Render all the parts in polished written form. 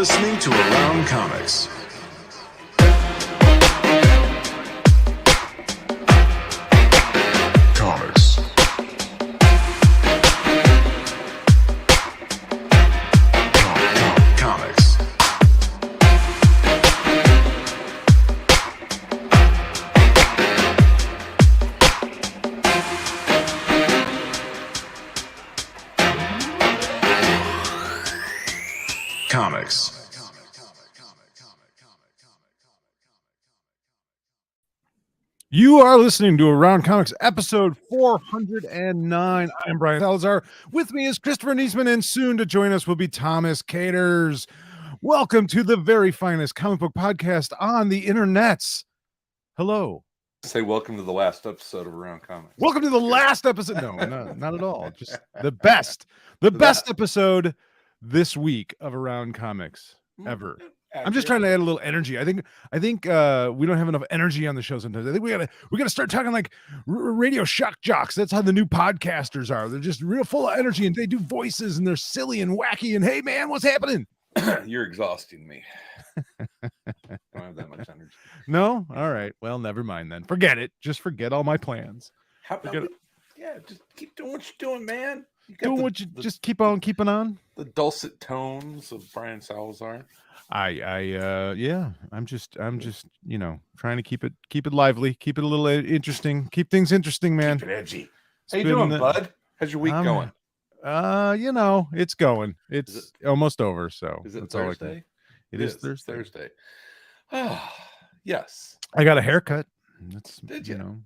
listening to Around Comics. Comics. Comics. Comics. You are listening to Around Comics, episode 409. I'm Brian Salazar. With me is Christopher Niesman, and soon to join us will be Thomas Caters. Welcome to the very finest comic book podcast on the internets. Hello. Say welcome to the last episode of Around Comics. Welcome to the last episode. No, not at all. Just the best episode this week of Around Comics ever. I'm just trying to add a little energy. I think we don't have enough energy on the show sometimes. I think we gotta start talking like radio shock jocks. That's how the new podcasters are. They're just real full of energy and they do voices and they're silly and wacky and hey man, what's happening? You're exhausting me. I don't have that much energy. No? All right. Well, never mind then. Forget it. Just forget all my plans. How about just keep doing what you're doing, man. Just keep on keeping on. The dulcet tones of Brian Salazar. I'm just trying to keep it lively, keep it a little interesting, keep things interesting, man. Keep it edgy. How you doing, bud? How's your week going? It's going. It's almost over, so is it Thursday? It is Thursday. Yes. I got a haircut. Did you?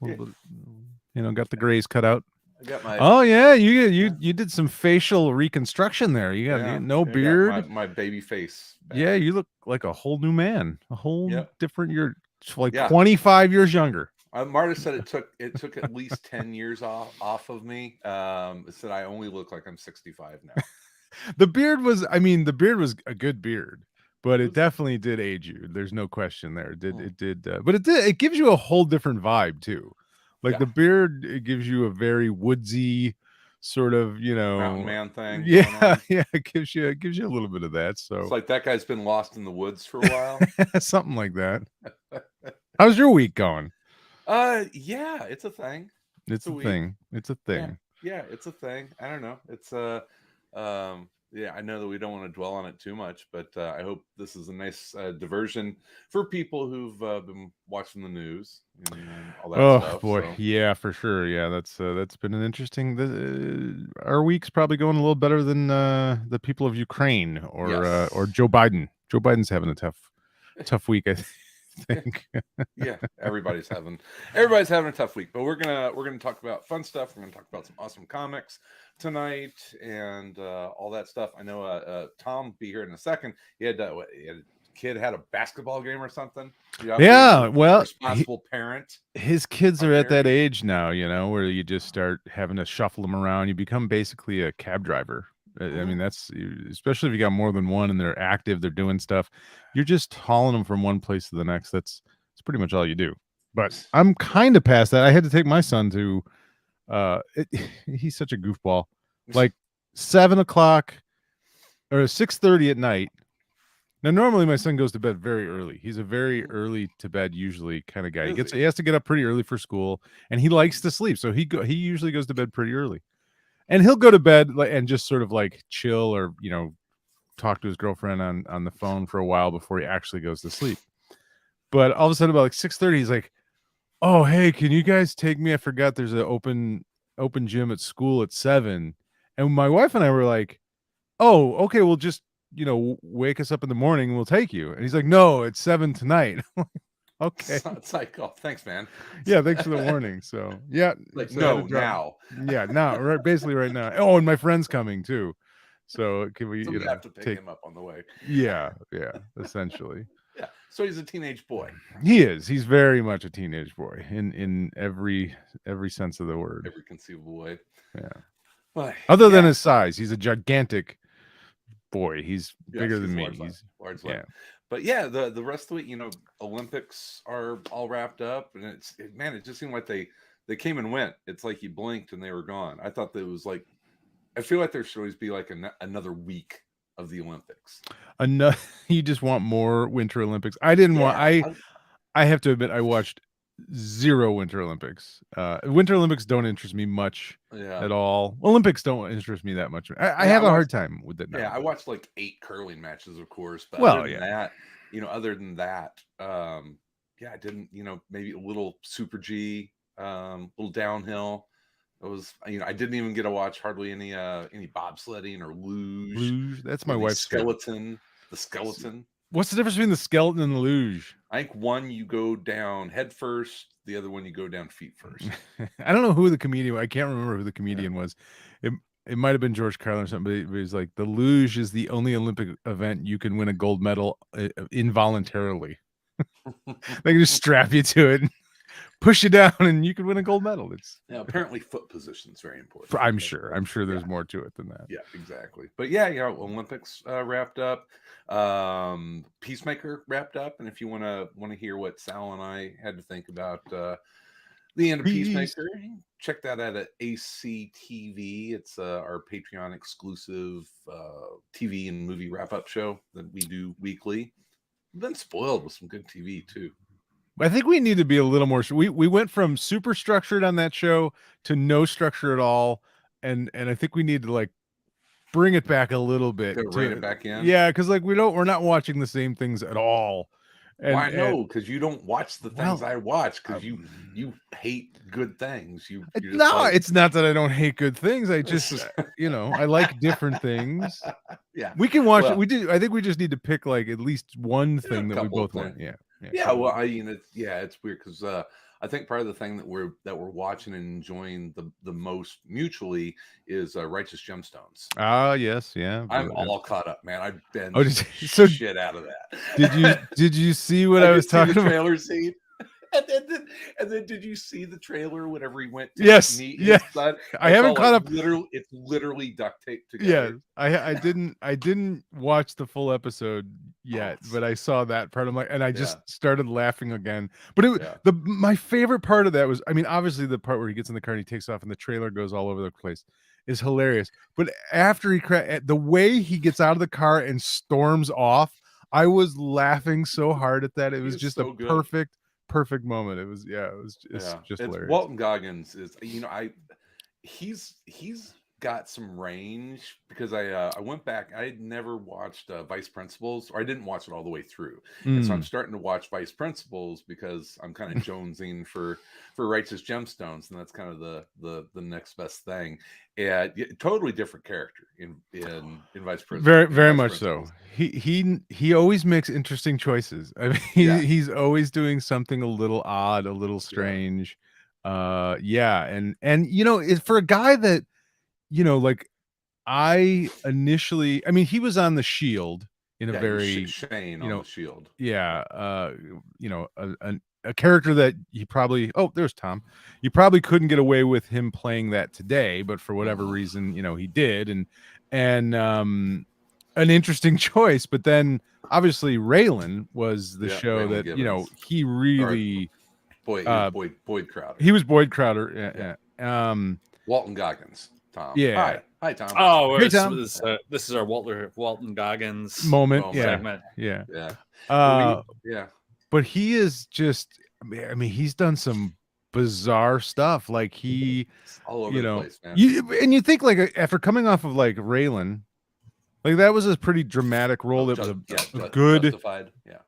Got the grays cut out. I got my. Oh yeah, you did some facial reconstruction there. You got no beard. My baby face. Back. Yeah, you look like a whole new man. A whole different. You're like 25 years younger. Marta said it took at least 10 years off of me. It said I only look like I'm 65 now. The beard was a good beard, but it definitely did age you. There's no question there. It gives you a whole different vibe too. Like the beard, it gives you a very woodsy sort of, mountain man thing. Yeah, it gives you a little bit of that. So it's like that guy's been lost in the woods for a while. Something like that. How's your week going? Yeah, it's a thing. It's a thing. Yeah, it's a thing. I don't know. It's I know that we don't want to dwell on it too much, but I hope this is a nice diversion for people who've been watching the news and all that stuff. Oh boy, so. Yeah, for sure. Yeah, that's been an interesting. Our week's probably going a little better than the people of Ukraine or Joe Biden. Joe Biden's having a tough week, I think. Yeah, everybody's having a tough week, but we're gonna talk about fun stuff. We're gonna talk about some awesome comics tonight and all that stuff. I know Tom will be here in a second. He had a kid had a basketball game or something. Yeah, well, responsible parent. His kids are at that age now, where you just start having to shuffle them around. You become basically a cab driver. I mean, that's especially if you got more than one and they're active, they're doing stuff. You're just hauling them from one place to the next. That's pretty much all you do. But I'm kind of past that. I had to take my son to. He's such a goofball. Like 7:00 or 6:30 at night. Now, normally my son goes to bed very early. He's a very early to bed usually kind of guy. He has to get up pretty early for school, and he likes to sleep. So he usually goes to bed pretty early. And he'll go to bed and just sort of like chill or, talk to his girlfriend on the phone for a while before he actually goes to sleep. But all of a sudden about like 6:30, he's like, oh, hey, can you guys take me? I forgot there's an open gym at school at 7. And my wife and I were like, oh, okay, we'll just, wake us up in the morning and we'll take you. And he's like, no, it's 7 tonight. Okay. It's like, oh, thanks, man. Yeah, thanks for the warning. So yeah, like so now. Yeah, now, right, basically right now. Oh, and my friend's coming too. So can we? So we have to pick him up on the way. Yeah, essentially. Yeah. So he's a teenage boy. He is. He's very much a teenage boy in every sense of the word. Every conceivable way. Yeah. Well, other than his size, he's a gigantic boy. He's bigger than me. He's large. Yeah. But yeah, the rest of the week, Olympics are all wrapped up, and it just seemed like they came and went. It's like you blinked and they were gone. I thought that it was like, I feel like there should always be like another week of the Olympics. You just want more Winter Olympics. I didn't want. I have to admit, I watched zero Winter Olympics. Winter Olympics don't interest me much at all. Olympics don't interest me that much. I have a hard time with it now. Yeah, I watched like 8 curling matches, of course. But Well, other than that, I didn't. Maybe a little Super G, little downhill. It was, I didn't even get to watch hardly any bobsledding or luge. Luge. That's my wife's skeleton. The skeleton. What's the difference between the skeleton and the luge? I think one you go down head first, the other one you go down feet first. I don't know who the comedian. I can't remember who the comedian was. It might have been George Carlin or something. But he was like, the luge is the only Olympic event you can win a gold medal involuntarily. They can just strap you to it, and push you down, and you can win a gold medal. Apparently foot position is very important. I'm sure there's more to it than that. Yeah, exactly. But Olympics wrapped up. Peacemaker wrapped up, and if you want to hear what Sal and I had to think about the end of Peacemaker, check that out at ACTV. It's our Patreon exclusive TV and movie wrap-up show that we do weekly. We've been spoiled with some good TV too. I think we need to be a little more. We went from super structured on that show to no structure at all, and I think we need to like bring it back a little bit. Bring it back in. Yeah, because like we're not watching the same things at all. And, I know, because you don't watch the things I watch, because you hate good things. It's not that I don't hate good things. I just I like different things. Yeah, we can watch it. We do. I think we just need to pick like at least one thing that we both want. Yeah. Well, it's weird because I think part of the thing that we're watching and enjoying the most mutually is Righteous Gemstones. Ah, yes, yeah. I'm all caught up, man. I've been shit out of that. Did you see what I was talking about? Trailer scene. And then did you see the trailer whenever he went to meet his son? I haven't caught up. It's literally duct taped together. Yeah, I didn't watch the full episode yet, but I saw that part. And I just started laughing again. But my favorite part of that was, obviously the part where he gets in the car and he takes off and the trailer goes all over the place is hilarious. But after the way he gets out of the car and storms off, I was laughing so hard at that. It was just a perfect moment. It was just hilarious. Walton Goggins is he's got some range, because I went back. I had never watched Vice Principals, or I didn't watch it all the way through, and so I'm starting to watch Vice Principals because I'm kind of jonesing for Righteous Gemstones, and that's kind of the next best thing. And totally different character in Vice Principals. Very much so. He always makes interesting choices. He's always doing something a little odd, a little strange. And for a guy that like I initially, he was on The Shield in a very Shane on The Shield. Yeah, a character that he probably there's Tom. You probably couldn't get away with him playing that today, but for whatever reason, he did, and an interesting choice. But then obviously Raylan was the show Raylan that Gibbons. He really Boyd Crowder. He was Boyd Crowder. Yeah. Walton Goggins. Tom. Yeah. Hi, Tom. Oh, hey, Tom. This is our Walton Goggins moment. Segment. Yeah. But he is just. He's done some bizarre stuff. Like all over the place, man. You think like after coming off of like Raylan, like that was a pretty dramatic role. It was a good,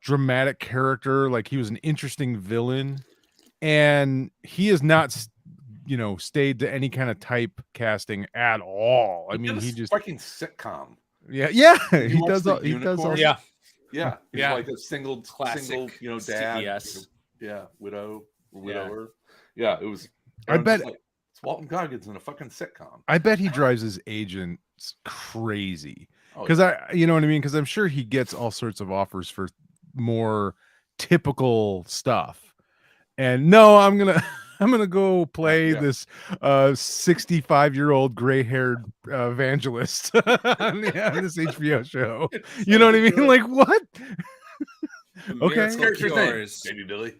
dramatic character. Like he was an interesting villain, and he is not. Stayed to any kind of type casting at all. He just fucking sitcom. Yeah. He does all. Yeah. He's like a single, dad. CES. Widower. Yeah, it was. I bet it's Walton Goggins in a fucking sitcom. I bet he drives his agents crazy because you know what I mean? Because I'm sure he gets all sorts of offers for more typical stuff. And no, I'm gonna go play this 65-year-old gray-haired evangelist on this HBO show. You know what I mean? Like what? Okay, Baby Billy.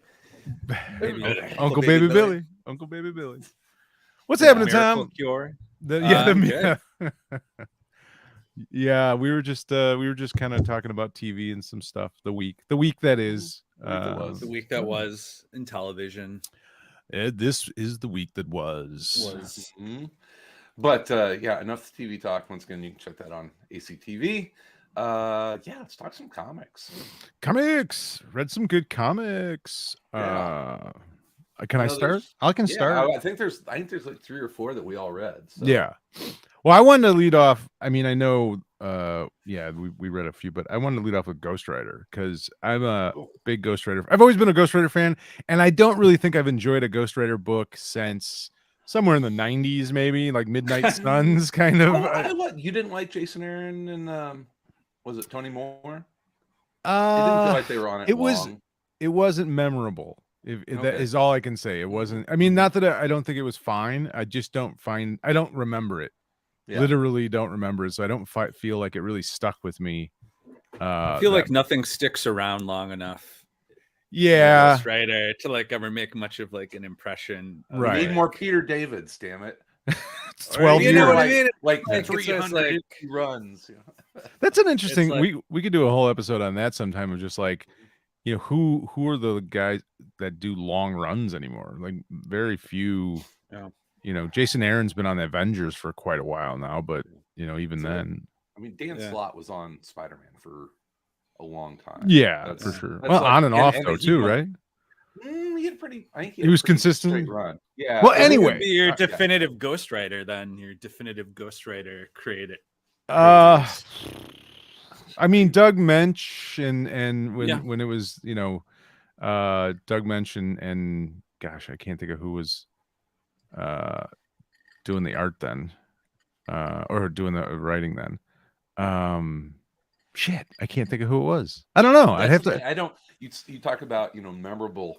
Uncle Baby Billy. Uncle Baby Billy. What's happening, Tom? Cure. Yeah, we were just kind of talking about TV and some stuff. The week that is. The week that was. The week that was in television This is the week that was. Mhm. But yeah, enough TV talk. Once again, you can check that on ACTV. Yeah, let's talk some comics. Comics. Read some good comics. Yeah. Can I know start? there's- I can Yeah, start. I think there's like 3 or 4 that we all read. So. Yeah. Well, I wanted to lead off. I mean, I know yeah, we read a few, but I wanted to lead off with Ghostwriter because I'm a Cool. big Ghostwriter. I've always been a Ghostwriter fan, and I don't really think I've enjoyed a Ghostwriter book since somewhere in the 90s, maybe like Midnight Suns kind of. You didn't like Jason Aaron and was it Tony Moore? It didn't feel Uh like they were on it. it wasn't memorable. If that Okay. is all I can say. It wasn't. I mean, not that I don't think it was fine. I just don't remember it. Yeah. Literally don't remember it, so I don't feel like it really stuck with me. I feel like nothing sticks around long enough yeah, Ghostwriter to like ever make much of like an impression. Right. We need more Peter Davids, damn it. it's 12 You years. know what I mean? Like Like, it's 300 like- runs. That's an interesting. like- we could do a whole episode on that sometime of just like, you know, who are the guys that do long runs anymore? Like very few. Yeah. You know, Jason Aaron's been on the Avengers for quite a while now, but you know, even So, then, I mean, Dan Yeah. Slott was on Spider-Man for a long time. yeah, That's- for sure. that's Well, like- on and off and though he too, went- right? He had a pretty. I think He had a was pretty consistent? straight run. Yeah. Well, It anyway. Be your Yeah. definitive Ghostwriter, then your definitive Ghostwriter created. I mean, Doug Mensch and when Yeah. when it was, you know, Doug Mensch and gosh, I can't think of who was doing the art then, or doing the writing then. Shit, I can't think of who it was. I don't know. I'd have That's okay. to. I don't. You talk about memorable.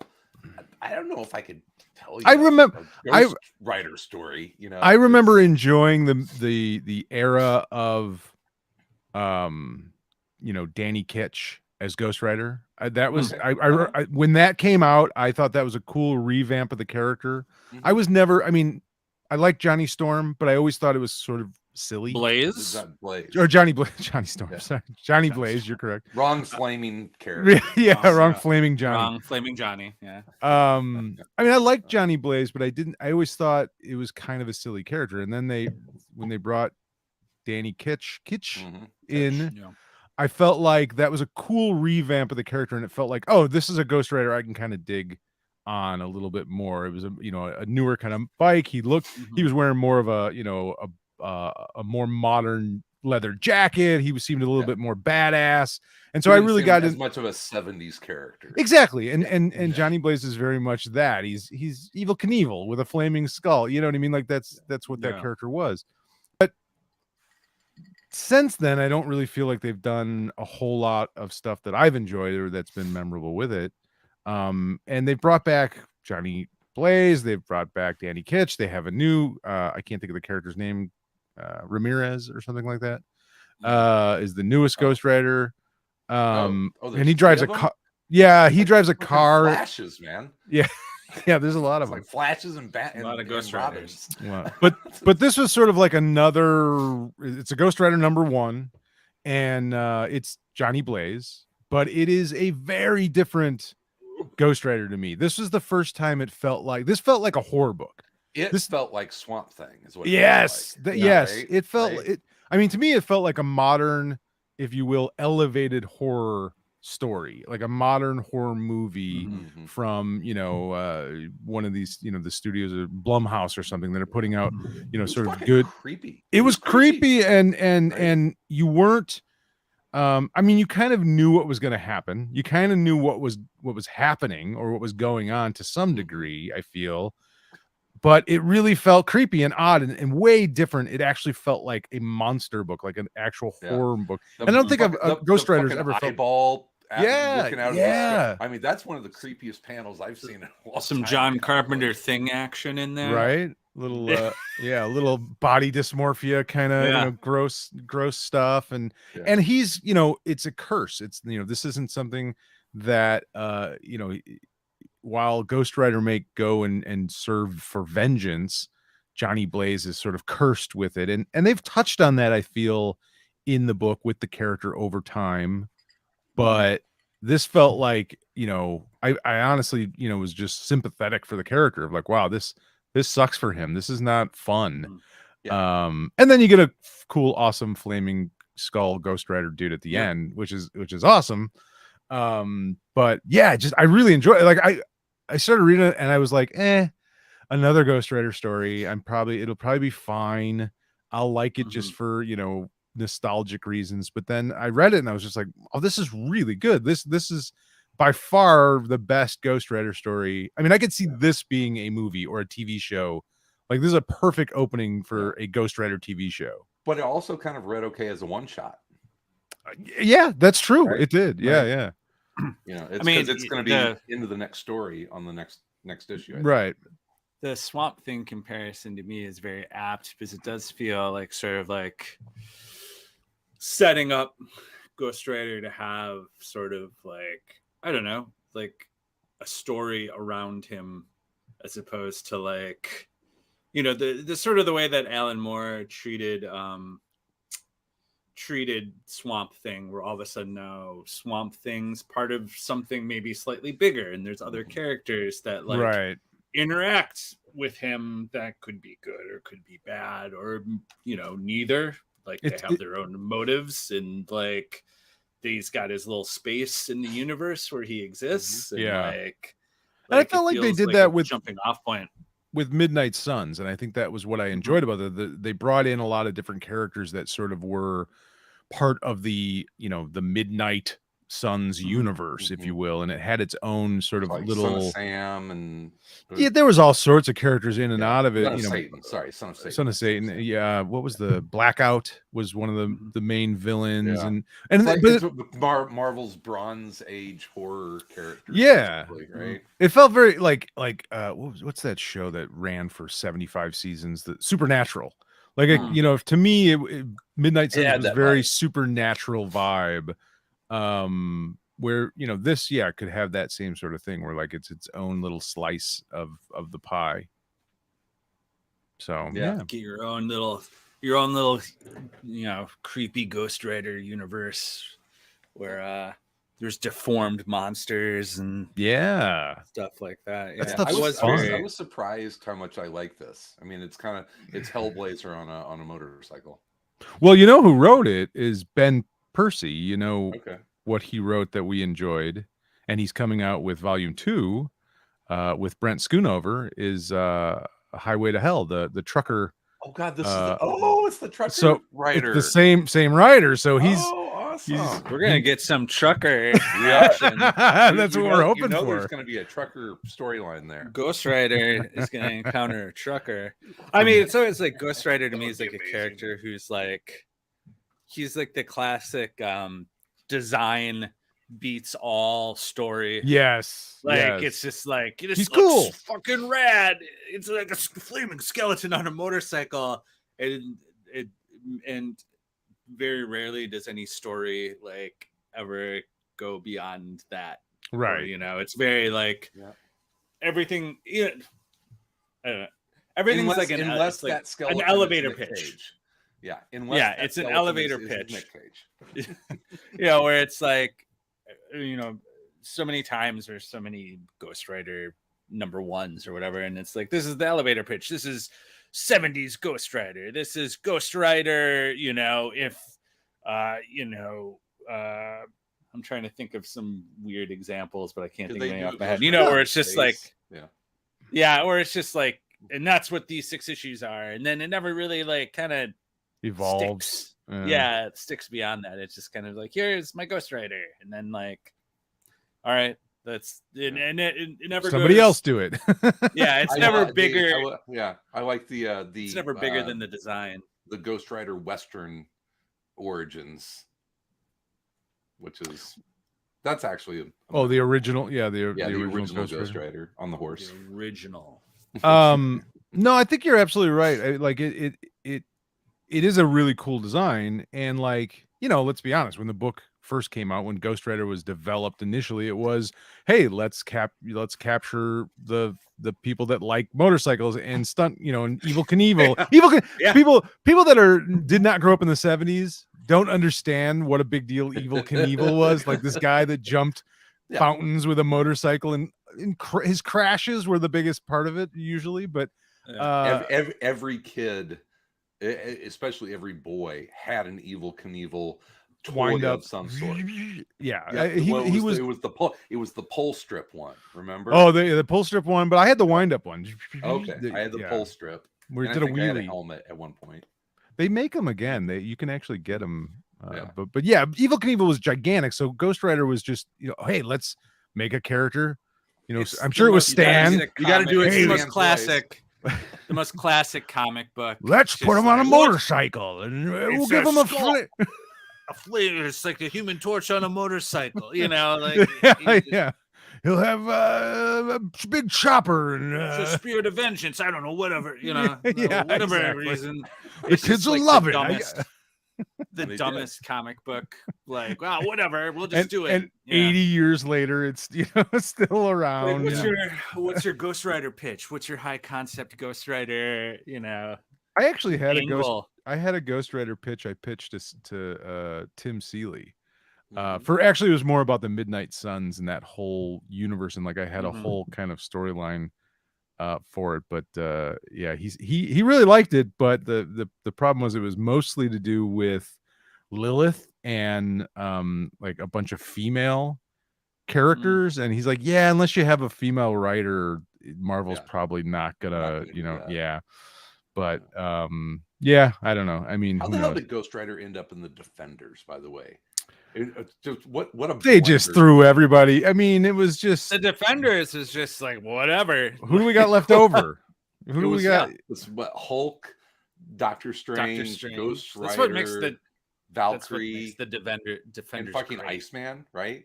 I don't know if I could tell you. I remember- a Ghost Writer story. You know, I remember it's- enjoying the era of, you know, Danny Kitch as Ghostwriter. That was Okay. I when that came out, I thought that was a cool revamp of the character. I Mhm. was never. I mean, I like Johnny Storm, but I always thought it was sort of silly. Is Blaze. that Blaze? Or Johnny Storm. Yeah. Sorry, Johnny Blaze. You're correct. Wrong flaming character. Yeah, wrong. Yeah. Flaming Johnny. Wrong. Flaming Johnny. Yeah. I mean, I like Johnny Blaze, but I always thought it was kind of a silly character. And then when they brought Danny Kitch Mhm. in, Yeah. I felt like that was a cool revamp of the character, and it felt like, oh, this is a Ghostwriter I can kind of dig on a little bit more. It was a newer kind of bike. He was wearing more of a a more modern leather jacket. He seemed a little bit more badass, and so I Didn't really seem got as in. much of a 70s character. Exactly. And Johnny Blaze is very much that. He's Evil Knievel with a flaming skull. You know what I mean? Like that's what that Yeah. character was. But since then, I don't really feel like they've done a whole lot of stuff that I've enjoyed or that's been memorable with it. And they've brought back Johnny Blaze, they've brought back Danny Kitch, they have a new I can't think of the character's name, Ramirez or something like that. Is the newest Ghostwriter. there's And he 3 drives a of them? car. Yeah, he drives a Fucking car. Flashes, man. Yeah, there's a lot of It's them. like Flashes and A lot of and Ghost Robins. Yeah. But this was sort of like another. It's a Ghostwriter #1, and it's Johnny Blaze, but it is a very different Ghostwriter to me. This was the first time it felt like a horror book. It This- felt like Swamp Thing, is what. Yes, it felt like. yes, Right? it felt Right? it. I mean, to me, it felt like a modern, if you will, elevated horror story, like a modern horror movie Mhm. from one of these the studios or Blumhouse or something that are putting out It was sort of fucking good. creepy. It was creepy and Right? you weren't. I mean, you kind of knew what was going to happen. You kind of knew what was happening or what was going on to some degree, I feel. But it really felt creepy and odd and way different. It actually felt like a monster book, like an actual Yeah. horror book. The I don't think fucking- a the Ghostwriter's fucking ever felt. eyeball looking out of the yeah. sky. I mean, that's one of the creepiest panels I've seen in a long Some time. John Carpenter thing action in there. Right? Little little body dysmorphia kind of Yeah. gross stuff. And Yeah. and he's it's a curse. It's this isn't something that while Ghostwriter may go and serve for vengeance, Johnny Blaze is sort of cursed with it. And they've touched on that, I feel, in the book with the character over time, but this felt like, I honestly, was just sympathetic for the character of like, wow, this sucks for him. This is not fun. Yeah. And then you get a cool, awesome flaming skull Ghostwriter dude at the end, which is awesome. But yeah, I really enjoy it. Like I started reading it and I was like, another Ghostwriter story. It'll probably be fine. I'll like it just for, nostalgic reasons. But then I read it and I was just like, oh, this is really good. This is by far the best Ghostwriter story. I mean, I could see this being a movie or a TV show. Like, this is a perfect opening for a Ghostwriter TV show. But it also kind of read okay as a one shot. Yeah, that's true. Right? It did. Yeah, yeah. It's because it's going to be into the next story on the next issue. Right. The Swamp Thing comparison to me is very apt because it does feel like sort of like setting up Ghostwriter to have sort of like, I don't know, like a story around him as opposed to like, the sort of the way that Alan Moore treated Swamp Thing, where all of a sudden now Swamp Thing's part of something maybe slightly bigger, and there's other characters that like interact with him that could be good or could be bad, or neither. Like they have their own motives, and like he's got his little space in the universe where he exists. And and I felt like they did that with jumping off point with Midnight Suns, and I think that was what I enjoyed about it. They brought in a lot of different characters that sort of were part of the the Midnight Suns universe, if you will, and it had its own sort of like little Son of Sam and there was all sorts of characters in and out of it. Son of Satan. Sorry, Son of Satan. Son of Satan. Yeah, what was the Blackout was one of the main villains, and it's Marvel's Bronze Age horror characters. Yeah, right. It felt very like what's that show that ran for 75 seasons? The Supernatural. Like to me, Midnight Suns was very supernatural vibe. Where this could have that same sort of thing where like it's its own little slice of the pie. So get your own little creepy Ghostwriter universe where there's deformed monsters and stuff like that. I was surprised how much I like this. I mean, it's Hellblazer on a motorcycle. Well, who wrote it is Ben Percy. What he wrote that we enjoyed, and he's coming out with volume 2 with Brent Schoonover is Highway to Hell, the trucker. Oh God, this is it's the trucker writer. It's the same writer. So he's awesome. We're gonna get some trucker reaction. That's what we're hoping for. There's gonna be a trucker storyline there. Ghostwriter is gonna encounter a trucker. I mean, it's always like Ghostwriter to me is like a character who's like he's like the classic design beats all story. Yes. It's just like he's cool, fucking rad. It's like a flaming skeleton on a motorcycle, and very rarely does any story like ever go beyond that. Right. Or, it's very like everything. I don't know. Everything's like an elevator pitch. Yeah, it's an elevator pitch. Where it's like, so many times there's so many Ghostwriter number ones or whatever, and it's like this is the elevator pitch. This is 70s Ghostwriter. This is Ghostwriter. I'm trying to think of some weird examples, but I can't think of any off my head. Where it's just like, where it's just like, and that's what these 6 issues are, and then it never really like kind of evolves. It sticks beyond that. It's just kind of like, here's my Ghostwriter, and then like, all right, that's and it never somebody else do it. It's never bigger. I like the it's never bigger than the design. The Ghostwriter Western Origins, that's actually the original. The original Ghostwriter on the horse. The original. No, I think you're absolutely right. It is a really cool design, and let's be honest, when the book first came out, when Ghostwriter was developed initially, it was, hey, let's capture the people that like motorcycles and stunt, and Evel Knievel. People that did not grow up in the 70s don't understand what a big deal Evil Knievel was. Like this guy that jumped fountains with a motorcycle, and his crashes were the biggest part of it usually. But every kid, especially every boy, had an Evil Knievel toy of some sort. It was the pull strip one. Remember? Oh, the pull strip one, but I had the wind up one. Okay, I had the pull strip. Where it did a wheelie. I had a helmet at one point. They make them again. You can actually get them. But yeah, Evil Knievel was gigantic. So Ghostwriter was just, hey, let's make a character. I'm sure it was Stan. You got to do it. The most classic. The most classic comic book. Let's put him on a motorcycle and we'll give him a flip. A flame. It's like the Human Torch on a motorcycle. Yeah. He'll have a big chopper and it's a spirit of vengeance. I don't know, whatever, whatever reason. The kids will love it. The dumbest comic book. Like, wow, whatever. We'll just do it. And 80 years later, it's still around. Like, what's your Ghostwriter pitch? What's your high concept Ghostwriter? I actually had a Ghostwriter pitch. I pitched to Tim Seeley. It was more about the Midnight Suns and that whole universe, and like I had a whole kind of storyline for it. But he really liked it. But the problem was it was mostly to do with Lilith and like a bunch of female characters, and he's like, yeah, unless you have a female writer, Marvel's probably not gonna, But I don't know. I mean, how the hell did Ghostwriter end up in the Defenders? By the way. They just threw everybody. I mean, it was just the Defenders is just like whatever. Who do we got left over? Who do we got? It's what Hulk, Doctor Strange, Ghostwriter. That's what makes the Valkyrie, the Defenders, and fucking great. Iceman, right?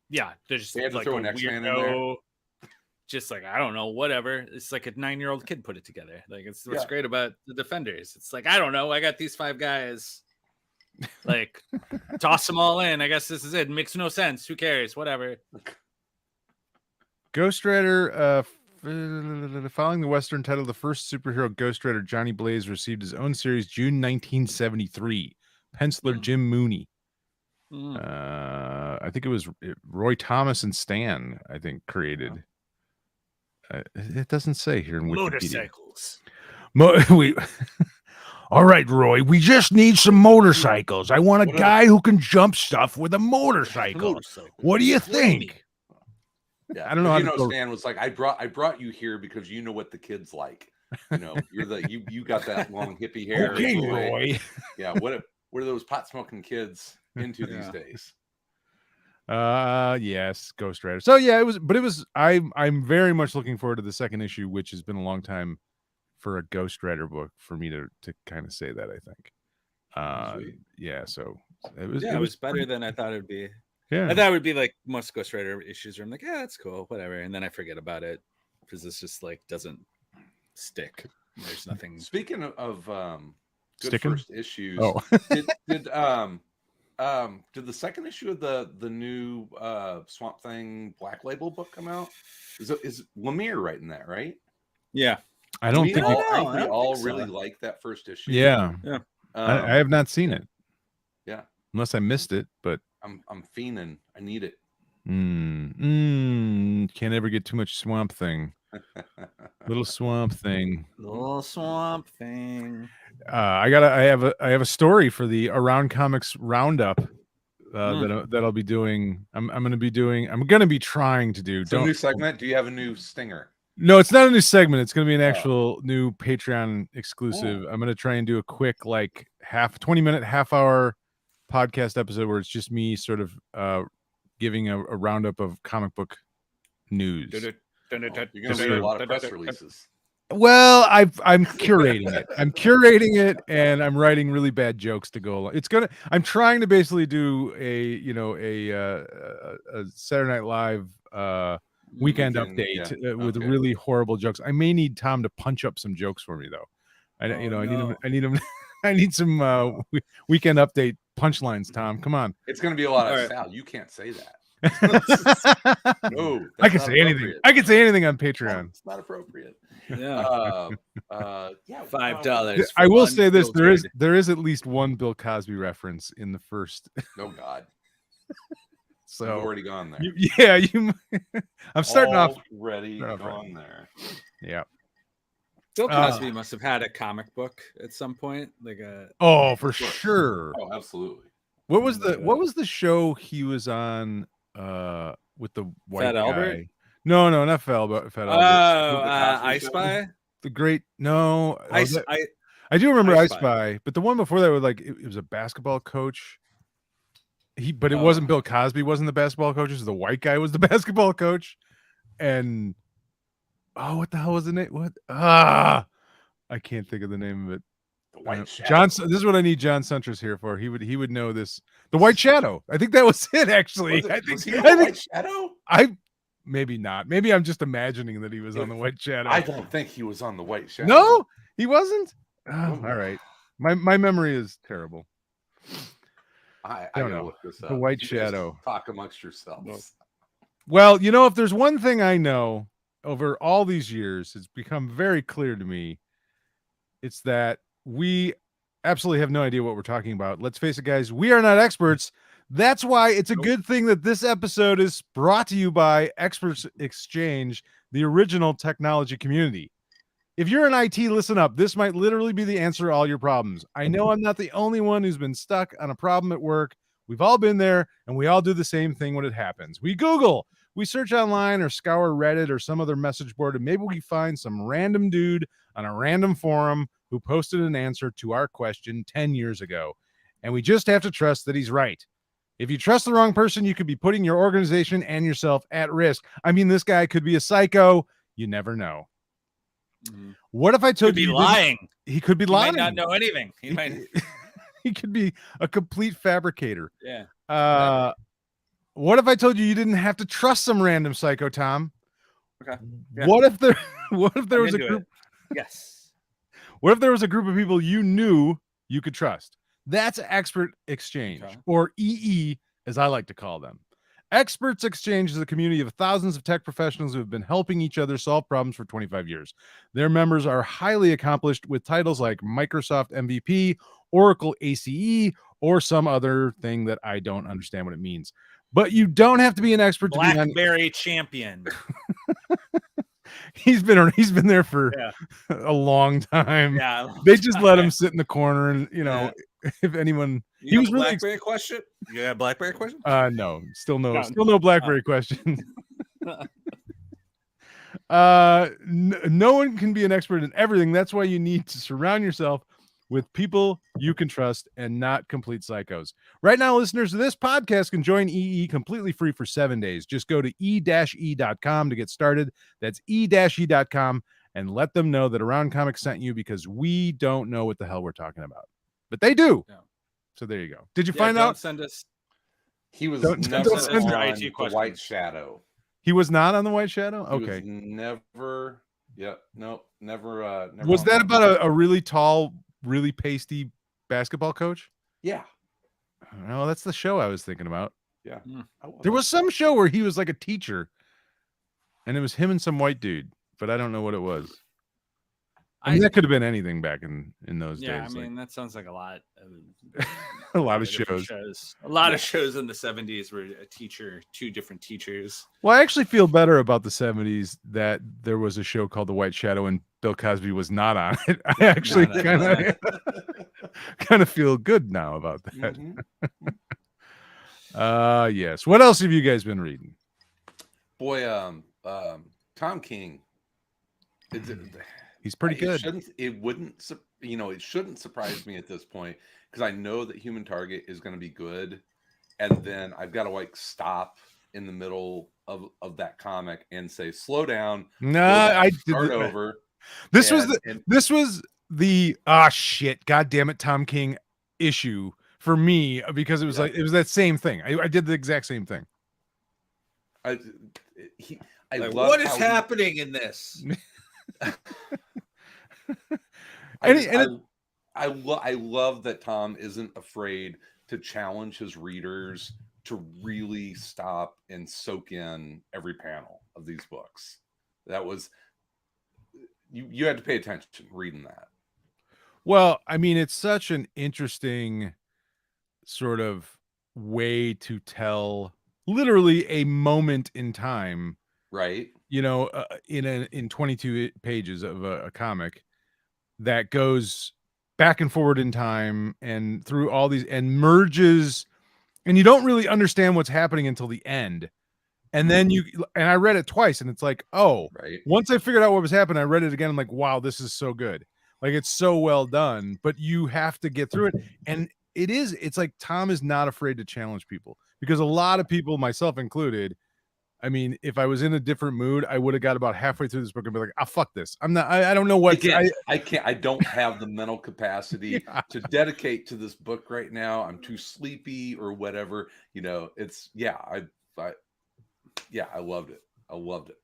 Yeah, they're just they had to throw an X-Man in there. Just like I don't know, whatever. It's like a 9-year-old kid put it together. Like it's what's great about the Defenders. It's like I don't know. I got these 5 guys. Like toss them all in. I guess this is it. Makes no sense. Who cares? Whatever. Ghostwriter, following the Western title, the first superhero Ghostwriter, Johnny Blaze, received his own series June 1973. Penciler Jim Mooney. I think it was Roy Thomas and Stan, I think, created. It doesn't say here in Wikipedia. Motorcycles. All right, Roy, we just need some motorcycles. I want a guy who can jump stuff with a motorcycle. What do you think? Yeah, I don't know. Stan was like, I brought you here because you know what the kids like. You're you got that long hippie hair. Okay, Roy. Yeah, what are those pot smoking kids into these days? Yes, Ghostwriter. So yeah, it was. I'm very much looking forward to the second issue, which has been a long time for a Ghostwriter book for me to kind of say that, I think. So it was better than I thought it would be. Yeah, I thought it would be like most Ghostwriter issues where I'm like, yeah, that's cool, whatever, and then I forget about it because it's just like doesn't stick. There's nothing. Speaking of good Sticking? First issues, did the second issue of the new Swamp Thing Black Label book come out? Is Lemire writing that, right? Yeah. I don't think we all really like that first issue. Yeah. I have not seen it. Yeah, unless I missed it, but I'm fiending. I need it. Can't ever get too much Swamp Thing. Little Swamp Thing. I have a story for the Around Comics Roundup that I'll be doing. I'm gonna be trying to do. New segment. Do you have a new stinger? No, it's not a new segment. It's going to be an actual new Patreon exclusive. I'm going to try and do a quick, like 20-minute, half-hour podcast episode where it's just me sort of giving a roundup of comic book news. You're going to read a lot of press releases. Well, I'm curating it. I'm curating it, and I'm writing really bad jokes to go along. I'm trying to basically do a Saturday Night Live weekend update with really horrible jokes. I may need Tom to punch up some jokes for me though. I need him. I need some weekend update punchlines. Tom, come on. It's going to be a lot of Sal. You can't say that. No, I can say anything. I can say anything on Patreon. It's not appropriate. Yeah. Yeah, $5. I will say this: there is at least one Bill Cosby reference in the first. Oh God. So You've already gone there. I'm starting off already gone there. Yeah. Bill Cosby must have had a comic book at some point, like a. Oh, for sure. Oh, absolutely. What was the show he was on with the white Fat guy? Albert? No, not Fat Albert. Oh, I Spy. The great I do remember I Spy, but the one before that was like it was a basketball coach. But it wasn't Bill Cosby wasn't the basketball coach. It was the white guy was the basketball coach. And what the hell was the name? What? I can't think of the name of it. The White Shadow. John, this is what I need John Suntress here for. He would know this. The White Shadow. I think that was it. Actually, Was he the White Shadow? Maybe not. Maybe I'm just imagining that he was on the White Shadow. I don't think he was on the White Shadow. No, he wasn't. All right, my memory is terrible. I gotta look this up. The White Shadow. Talk amongst yourselves. Well, if there's one thing I know over all these years, it's become very clear to me. It's that we absolutely have no idea what we're talking about. Let's face it, guys. We are not experts. That's why it's a good thing that this episode is brought to you by Experts Exchange, the original technology community. If you're in IT, listen up. This might literally be the answer to all your problems. I know I'm not the only one who's been stuck on a problem at work. We've all been there, and we all do the same thing when it happens. We Google, we search online or scour Reddit or some other message board, and maybe we find some random dude on a random forum who posted an answer to our question 10 years ago. And we just have to trust that he's right. If you trust the wrong person, you could be putting your organization and yourself at risk. I mean, this guy could be a psycho. You never know. Mm-hmm. What if I told you lying? He could be lying. He might not know anything. He could be a complete fabricator. Yeah. What if I told you didn't have to trust some random psycho, Tom? Okay. Yeah. What if there was a group? Yes. What if there was a group of people you knew you could trust? That's Expert Exchange, or EE, as I like to call them. Experts Exchange is a community of thousands of tech professionals who have been helping each other solve problems for 25 years. Their members are highly accomplished with titles like Microsoft MVP, Oracle ACE, or some other thing that I don't understand what it means. But you don't have to be an expert to be on BlackBerry champion. He's been there for a long time. Yeah, they just let him sit in the corner, and if anyone, he was really BlackBerry question. Yeah, BlackBerry question. No, still no BlackBerry question. No one can be an expert in everything. That's why you need to surround yourself with people you can trust and not complete psychos. Right now, listeners of this podcast can join EE completely free for 7 days. Just go to e-e.com to get started. That's e-e.com, and let them know that Around Comics sent you, because we don't know what the hell we're talking about. But they do. Yeah. So there you go. Did you find out? Send us. He was never on the White Shadow. He was not on the White Shadow? Okay. Never. Yeah. No, never. Was that about a really tall, really pasty basketball coach? Yeah. No, that's the show I was thinking about. Yeah. There was some show where he was like a teacher, and it was him and some white dude, but I don't know what it was. I mean, that could have been anything back in those days. Yeah, I mean, that sounds like a lot of a lot of shows. A lot of shows in the 70s were two different teachers. Well, I actually feel better about the 70s that there was a show called The White Shadow and Bill Cosby was not on it. I actually kind of feel good now about that. Mm-hmm. Yes. What else have you guys been reading? Boy, Tom King. He's pretty good. It shouldn't surprise me at this point, because I know that Human Target is going to be good, and then I've got to stop in the middle of that comic and say, slow down. No, I start over. This was the shit, god damn it, Tom King issue for me, because it was it was that same thing. I did the exact same thing. What is happening in this? I love that Tom isn't afraid to challenge his readers to really stop and soak in every panel of these books. That was you had to pay attention reading that. Well, I mean, it's such an interesting sort of way to tell literally a moment in time, right? In 22 pages of a comic that goes back and forward in time and through all these and merges, and you don't really understand what's happening until the end. And then I read it twice, and it's like, oh, right. Once I figured out what was happening, I read it again. I'm like, wow, this is so good. Like, it's so well done, but you have to get through it. And it's like Tom is not afraid to challenge people, because a lot of people, myself included, I mean, if I was in a different mood, I would have got about halfway through this book and be like, fuck this. I'm not, I don't know what I can't, I don't have the mental capacity to dedicate to this book right now. I'm too sleepy or whatever, it's, I loved it. I loved it.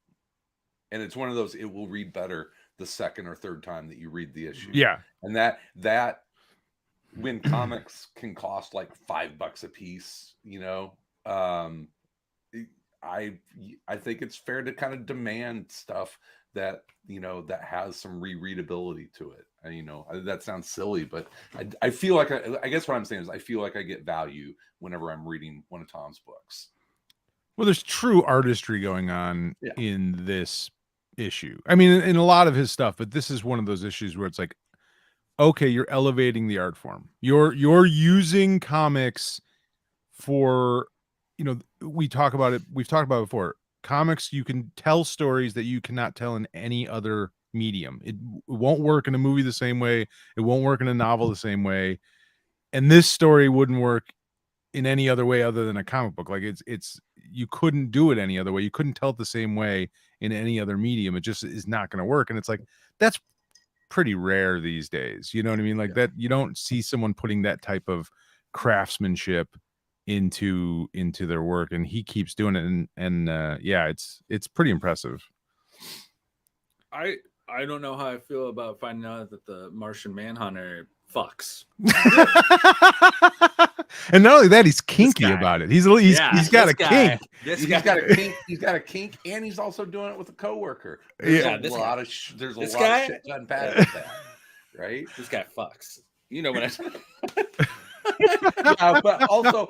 And it's one of those, it will read better the second or third time that you read the issue. Yeah. And that when comics can cost like $5 a piece, I think it's fair to kind of demand stuff that, that has some rereadability to it. That sounds silly, but I feel like, I guess what I'm saying is I feel like I get value whenever I'm reading one of Tom's books. Well, there's true artistry going on in this issue. I mean, in a lot of his stuff, but this is one of those issues where it's like, okay, you're elevating the art form. You're using comics for, we've talked about it before. Comics, you can tell stories that you cannot tell in any other medium. It won't work in a movie the same way. It won't work in a novel the same way. And this story wouldn't work in any other way other than a comic book. Like it's you couldn't do it any other way. You couldn't tell it the same way in any other medium. It just is not going to work. And it's like, that's pretty rare these days. You know what I mean? Like that, you don't see someone putting that type of craftsmanship into their work, and he keeps doing it. And it's pretty impressive. I don't know how I feel about finding out that the Martian Manhunter fucks. And not only that, he's kinky about it. He's got a kink. He's got a kink. He's got a kink, and he's also doing it with a coworker. There's a lot of shit to unpack with that, right? This guy fucks. You know what I said? Yeah, but also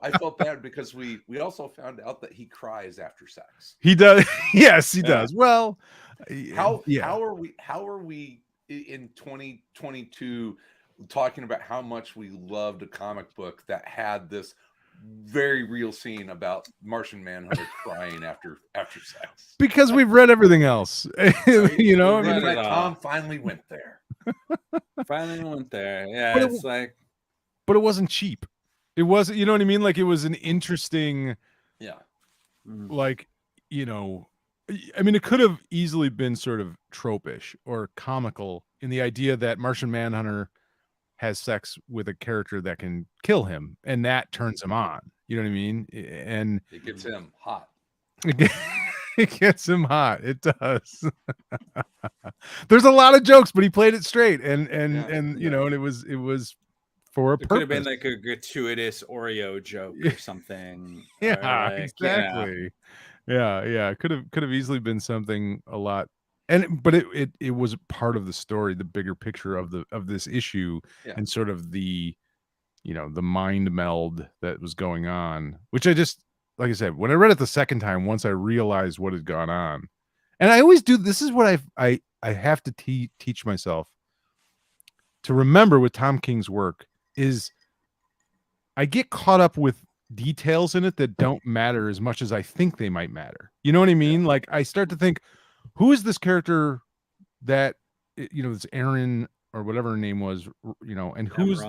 I felt bad because we also found out that he cries after sex. He does. Yes, he does. Well, how are we in 2022 talking about how much we loved a comic book that had this very real scene about Martian Manhunter crying after sex? Because we've read everything else. Tom finally went there. Yeah, but it wasn't cheap. It wasn't, you know what I mean? Like, it was an interesting, like, I mean, it could have easily been sort of tropish or comical in the idea that Martian Manhunter has sex with a character that can kill him, and that turns him on. You know what I mean? And it gets him hot. It gets him hot. It does. There's a lot of jokes, but he played it straight, and and it was for a purpose. Could have been like a gratuitous Oreo joke or something. Yeah, exactly. Yeah. Could have easily been something a lot, but it was part of the story, the bigger picture of this issue, and sort of the the mind meld that was going on, which I just, like I said, when I read it the second time, once I realized what had gone on, and I always do. This is what I have to teach myself to remember with Tom King's work is I get caught up with details in it that don't matter as much as I think they might matter. You know what I mean? Like, I start to think, who is this character that, this Aaron or whatever her name was, and who's,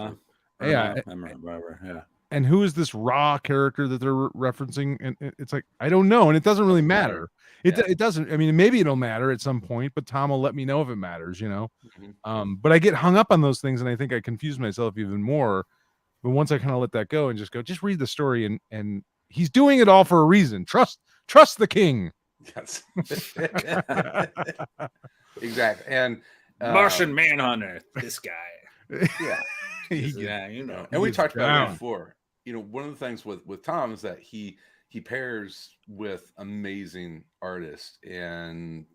and who is this Raw character that they're referencing? And it's like, I don't know. And it doesn't really matter. It doesn't. I mean, maybe it'll matter at some point, but Tom will let me know if it matters, But I get hung up on those things, and I think I confuse myself even more. But once I kind of let that go and just read the story, and he's doing it all for a reason. Trust the king. Yes. Exactly. And Martian Manhunter, this guy. Yeah. And we talked about it before. One of the things with Tom is that he pairs with amazing artists, and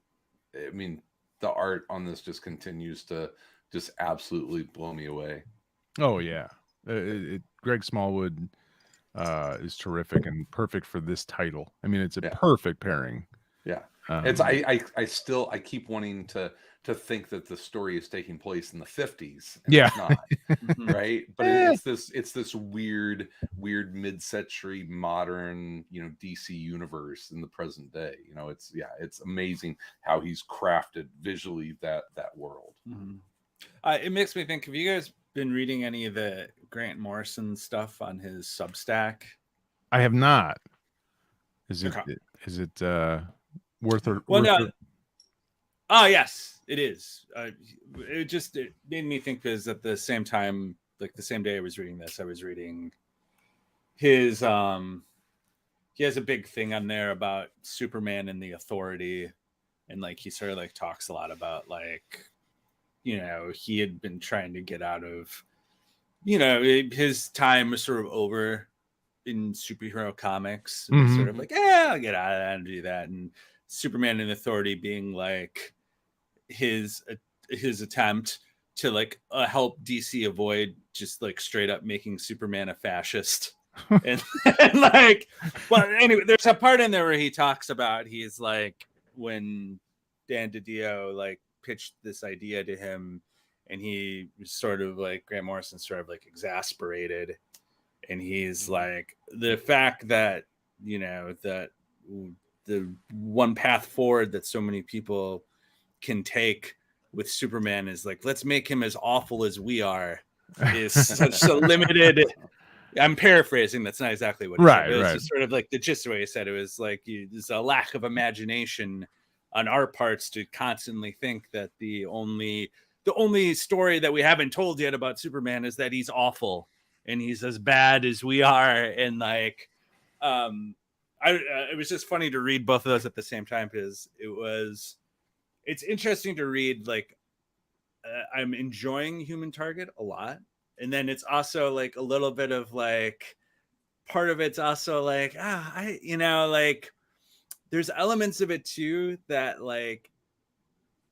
I mean, the art on this just continues to just absolutely blow me away. Oh yeah, Greg Smallwood is terrific and perfect for this title. I mean, it's a perfect pairing. Yeah, it's I keep wanting to think that the story is taking place in the 50s. And it's not, right? But it's this weird mid-century modern, DC universe in the present day. It's amazing how he's crafted visually that world. It makes me think, have you guys been reading any of the Grant Morrison stuff on his Substack? I have not. Is it worth it? Well, no. Oh, yes, it is. It made me think, because at the same time, like the same day I was reading this, I was reading his he has a big thing on there about Superman and the Authority, and like he sort of like talks a lot about like, he had been trying to get out of, his time was sort of over in superhero comics. And sort of like, I'll get out of that and do that. And Superman and Authority being like his attempt to like help DC avoid just like straight up making Superman a fascist. and like, well, anyway, there's a part in there where he talks about, he's like, when Dan DiDio like pitched this idea to him, and he was sort of like, Grant Morrison sort of like exasperated, and he's like, the fact that that the one path forward that so many people can take with Superman is like, let's make him as awful as we are, is such a limited. I'm paraphrasing. That's not exactly what he said. It was just sort of like the gist of what he said. It was like, there's a lack of imagination on our parts to constantly think that the only story that we haven't told yet about Superman is that he's awful and he's as bad as we are. And like, it was just funny to read both of those at the same time, because it's interesting to read. Like, I'm enjoying Human Target a lot. And then it's also like a little bit of like, part of it's also like, like there's elements of it too that like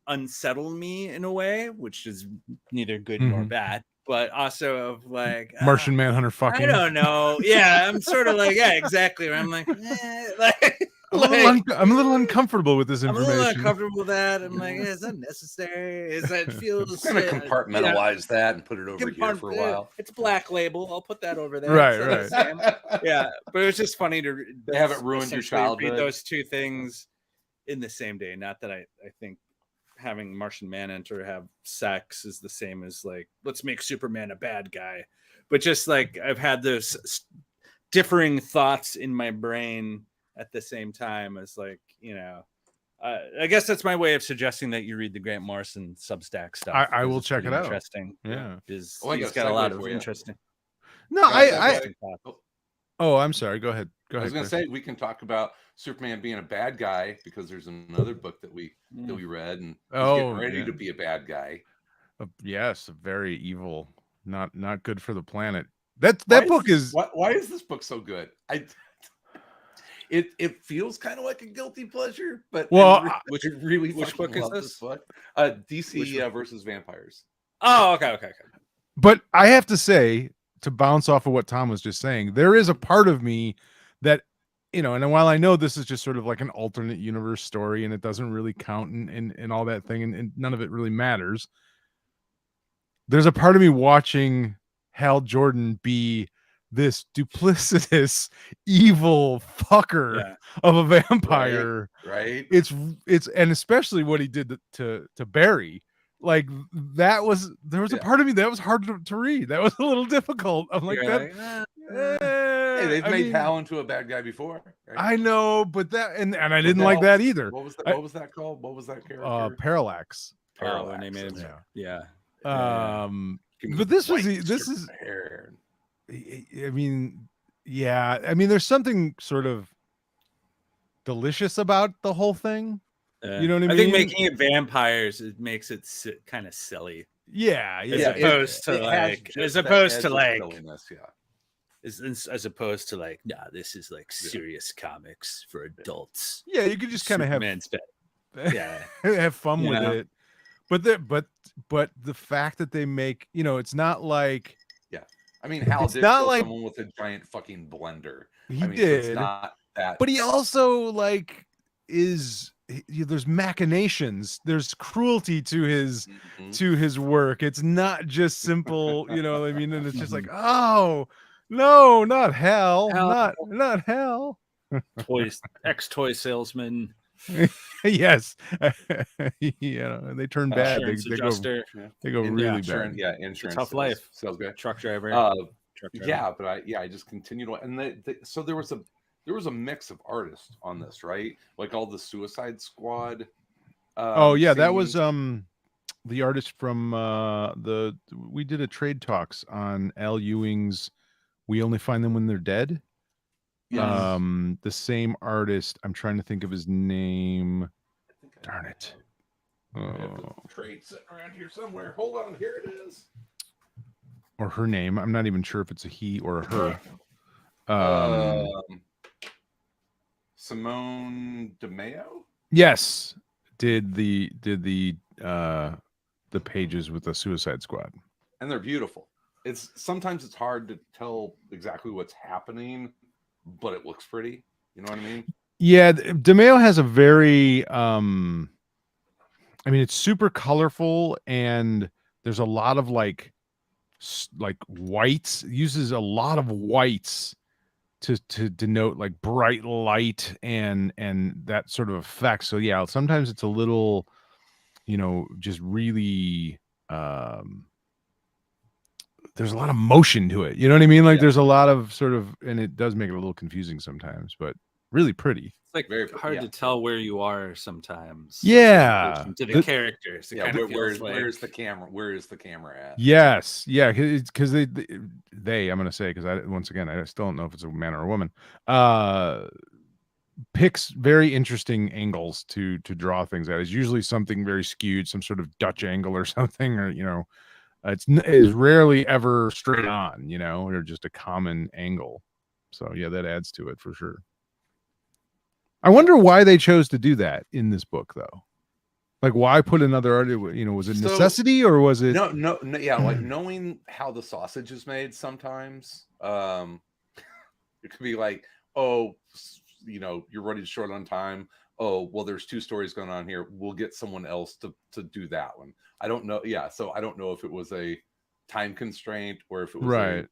unsettle me in a way, which is neither good nor bad, but also of like Martian Manhunter fucking. I don't know. Yeah, I'm sort of like, yeah, exactly. I'm like, I'm a little uncomfortable with this information. I'm a little uncomfortable with that. I'm like, is that necessary? Is that feels I'm gonna compartmentalize that and put it over here for a while. It's Black Label. I'll put that over there. Right. Yeah, but it was just funny to. They haven't ruined your childhood. Read those two things in the same day. Not that I think having Martian Manhunter have sex is the same as like, let's make Superman a bad guy, but just like I've had those differing thoughts in my brain at the same time as like, I guess that's my way of suggesting that you read the Grant Morrison Substack stuff. I will check it out. Interesting. Yeah. He's got a lot of interesting. No, I'm sorry. Go ahead. I was going to say, we can talk about Superman being a bad guy, because there's another book that we read, and he's getting ready to be a bad guy. Yes, very evil. Not good for the planet. That book is. Why is this book so good? It feels kind of like a guilty pleasure, but which book is this book? DC versus Vampires. Oh, okay. But I have to say, to bounce off of what Tom was just saying, there is a part of me that, and while I know this is just sort of like an alternate universe story and it doesn't really count and all that thing, and none of it really matters, there's a part of me watching Hal Jordan be this duplicitous, evil fucker of a vampire. Right. It's and especially what he did to Barry. Like there was a part of me that was hard to read. That was a little difficult. I'm like, hey, they've made Hal into a bad guy before. Right? I know, but and I didn't like that either. What was that called? What was that character? Parallax. Parallax. They made him, yeah. But this is. Hair. I mean, there's something sort of delicious about the whole thing. You know what I mean? I think making it vampires, it makes it kind of silly. Yeah. As opposed to like, nah, this is like serious comics for adults. Yeah, you could just kind of have fun with it. But the fact that they make, it's not like I mean, Hal it's did not kill like someone with a giant fucking blender. he I mean, so it's did, not that. but he also like there's machinations, there's cruelty to his work. It's not just simple, you know what I mean? And it's just like, oh no, not Hal, not Hal. Ex-toy salesman. Yes. They turn bad. Insurance adjuster. They go really bad. Yeah, insurance. Tough life. Sales guy. Truck driver. Yeah, but I just continued on, and so there was a mix of artists on this, right? Like all the Suicide Squad. That was the artist from we did a trade talks on Al Ewing's We Only Find Them When They're Dead. Yes. The same artist. I'm trying to think of his name. Darn it. I have the trade sitting around here somewhere. Hold on, here it is. Or her name. I'm not even sure if it's a he or a her. Simone DeMeo. Yes, did the pages with the Suicide Squad, and they're beautiful. Sometimes it's hard to tell exactly what's happening, but it looks pretty. You know what I mean? Yeah, DeMeo has a very it's super colorful, and there's a lot of like whites. Uses a lot of whites to denote like bright light and that sort of effect. So yeah, sometimes it's a little, just really there's a lot of motion to it. You know what I mean? Like there's a lot of sort of, and it does make it a little confusing sometimes, but really pretty. It's like very hard to tell where you are sometimes. Yeah. To the characters. Where's the camera? Where is the camera at? Yes. Yeah. Because I'm going to say, because once again, I still don't know if it's a man or a woman, picks very interesting angles to draw things at. It's usually something very skewed, some sort of Dutch angle or something, or, it's rarely ever straight on, or just a common angle. So yeah, that adds to it for sure. I wonder why they chose to do that in this book, though. Like, why put another artist? Was it necessity or was it? No. Yeah, like knowing how the sausage is made. Sometimes, it could be like, oh, you're running short on time. Oh, well, there's 2 stories going on here. We'll get someone else to do that one. I don't know. Yeah, so I don't know if it was a time constraint or if it was a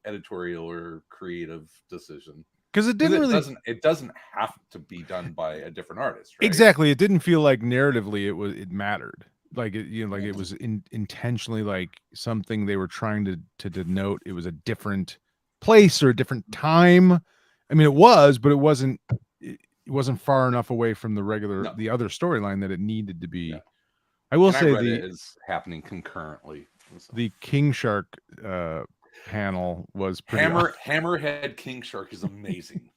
editorial or creative decision. Because it doesn't have to be done by a different artist, right? Exactly. It didn't feel like narratively it mattered. Like it was intentionally like something they were trying to denote. It was a different place or a different time. I mean, it was, but it wasn't far enough away from the other storyline that it needed to be. Yeah. I will say it is happening concurrently. The King Shark panel was pretty Hammerhead King Shark is amazing.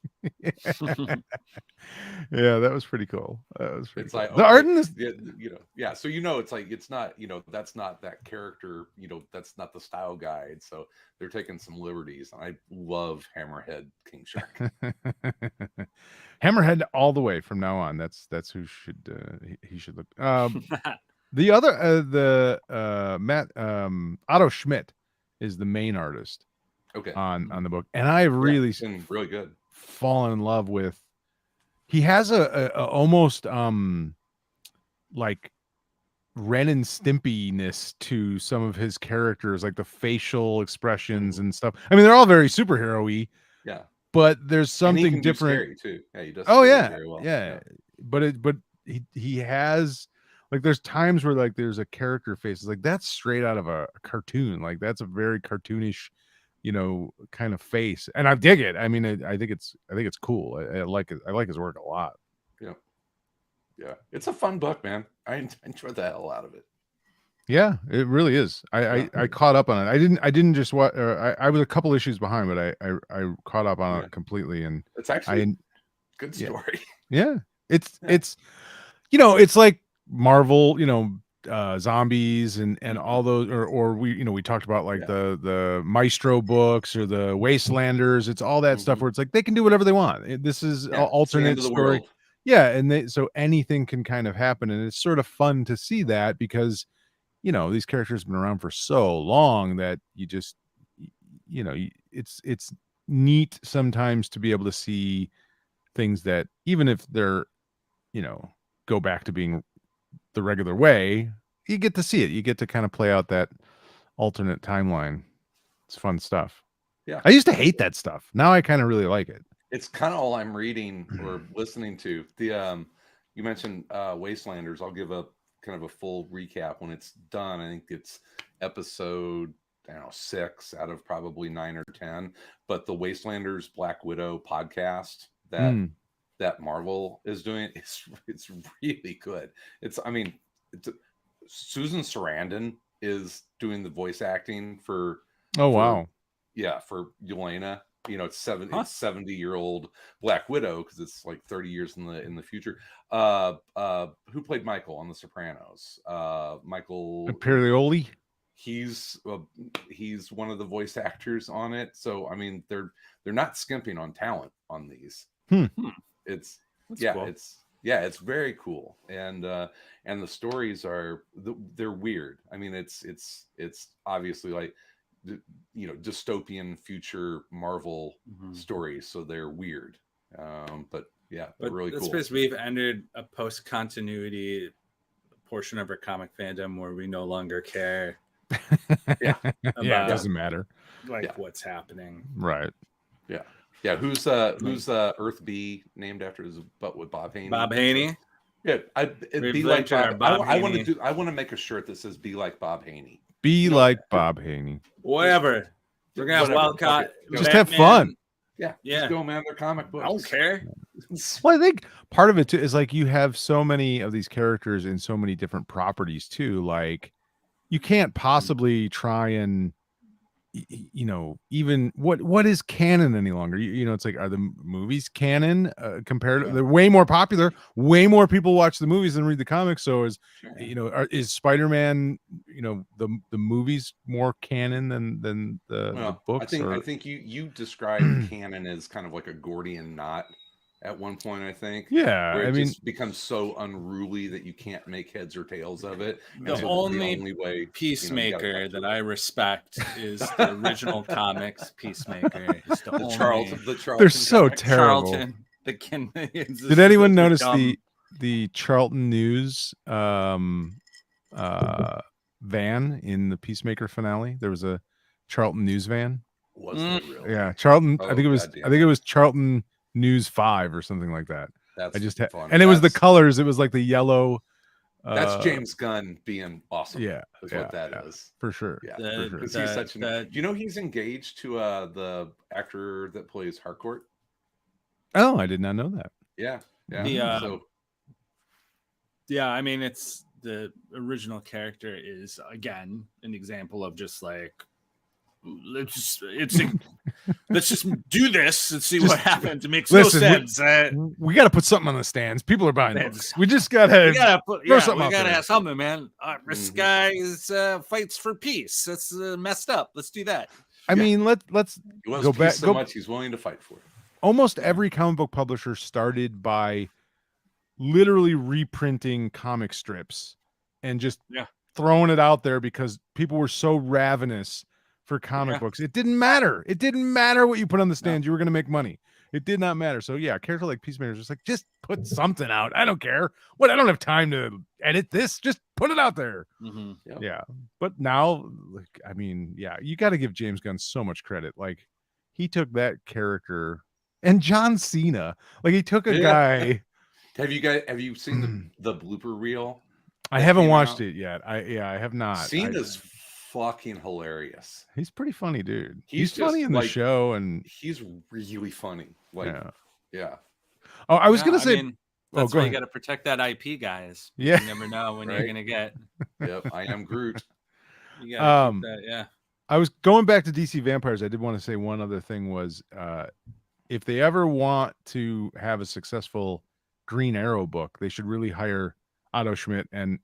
Yeah, that was pretty cool. It's like the art in this, so it's like it's not, that's not that character, that's not the style guide, so they're taking some liberties. I love Hammerhead King Shark. Hammerhead all the way from now on. That's who should he should look. The other Matt Otto Schmidt is the main artist. Okay. On the book, and I really really good fallen in love with. He has a almost like Ren and Stimpy-ness to some of his characters, like the facial expressions and stuff. I mean, they're all very superhero-y. Yeah. But there's something different too. Yeah, he does. Oh yeah, very well. Yeah. But he has, like, there's times where like there's a character face. It's like that's straight out of a cartoon. Like that's a very cartoonish, kind of face, and I dig it. I mean, I think it's cool. I like it. I like his work a lot. Yeah, it's a fun book, man. I enjoyed the hell out of it. Yeah, it really is. I caught up on it. I didn't just watch. I was a couple issues behind, but I caught up on it completely, and it's actually a good story. Yeah, it's it's like Marvel, zombies and all those, or we talked about like the Maestro books or the Wastelanders. It's all that stuff where it's like they can do whatever they want. This is alternate story. Yeah, and so anything can kind of happen, and it's sort of fun to see that because these characters have been around for so long that you just it's neat sometimes to be able to see things that even if they're go back to being the regular way, you get to see it. You get to kind of play out that alternate timeline. It's fun stuff. Yeah, I used to hate that stuff. Now I kind of really like it. It's kind of all I'm reading or listening to. The you mentioned Wastelanders. I'll give a kind of a full recap when it's done. I think it's episode 6 out of probably 9 or 10. But the Wastelanders Black Widow podcast that Marvel is doing, it's really good. It's Susan Sarandon is doing the voice acting for wow. Yeah, for Yelena. It's 70-year-old Black Widow because it's like 30 years in the future. Who played Michael on The Sopranos? Michael Imperioli. He's one of the voice actors on it. So I mean, they're not skimping on talent on these. It's cool. It's very cool, and the stories they're weird. I mean, it's obviously like dystopian future Marvel stories, so they're weird, but they're really cool. Because we've entered a post-continuity portion of our comic fandom where we no longer care it doesn't matter what's happening, right? Who's Earth B named after? Is but with Bob Haney? It'd be like Bob. I want to make a shirt that says "Be like Bob Haney." Be like Bob Haney. Whatever. We're gonna have Wildcat. Just have fun. Just go, man. They're comic books. I don't care. Well, I think part of it too is like you have so many of these characters in so many different properties too. Like you can't possibly try and even what is canon any longer? It's like, are the movies canon compared to, they're way more popular, way more people watch the movies than read the comics. So is is Spider-Man the movies more canon than the books? I think you describe canon as kind of like a Gordian knot at one point, I think. Yeah, where it just becomes so unruly that you can't make heads or tails of it. The only way Peacemaker that I respect is the original comics Peacemaker. The Charlton. They're so terrible. Charlton. Did anyone notice the Charlton News van in the Peacemaker finale? There was a Charlton News van. Was it really? Yeah, Charlton. I think it was Charlton News 5 or something like that. That's I just fun. And it was the colors. It was like the yellow. That's James Gunn being awesome. Yeah, is what that is for sure. Yeah, for sure. He's such do you know he's engaged to the actor that plays Harcourt? Oh, I did not know that. Yeah. I mean, it's the original character is again an example of just like let's just do this and see what happens. It makes no sense. We got to put something on the stands. People are buying books. We just got to have something, man. This guy is fights for peace. That's messed up. Let's do that. I mean, let's go back so much he's willing to fight for it. Almost every comic book publisher started by literally reprinting comic strips and just throwing it out there because people were so ravenous for comic books. It didn't matter. It didn't matter what you put on the stand. You were going to make money. It did not matter. So a character like Peacemaker is just like, just put something out. I don't care. I don't have time to edit this. Just put it out there. Yeah. But now, you got to give James Gunn so much credit. Like he took that character and John Cena, like he took a guy. Have you seen the blooper reel? I haven't watched it yet. I have not. Cena's fucking hilarious. He's pretty funny, dude. He's funny in the show, and he's really funny. Oh, I was gonna say, that's why you got to protect that IP, guys. Yeah, you never know when you're gonna get. Yep, I am Groot. You gotta keep that, I was going back to DC Vampires. I did want to say one other thing was, if they ever want to have a successful Green Arrow book, they should really hire Otto Schmidt and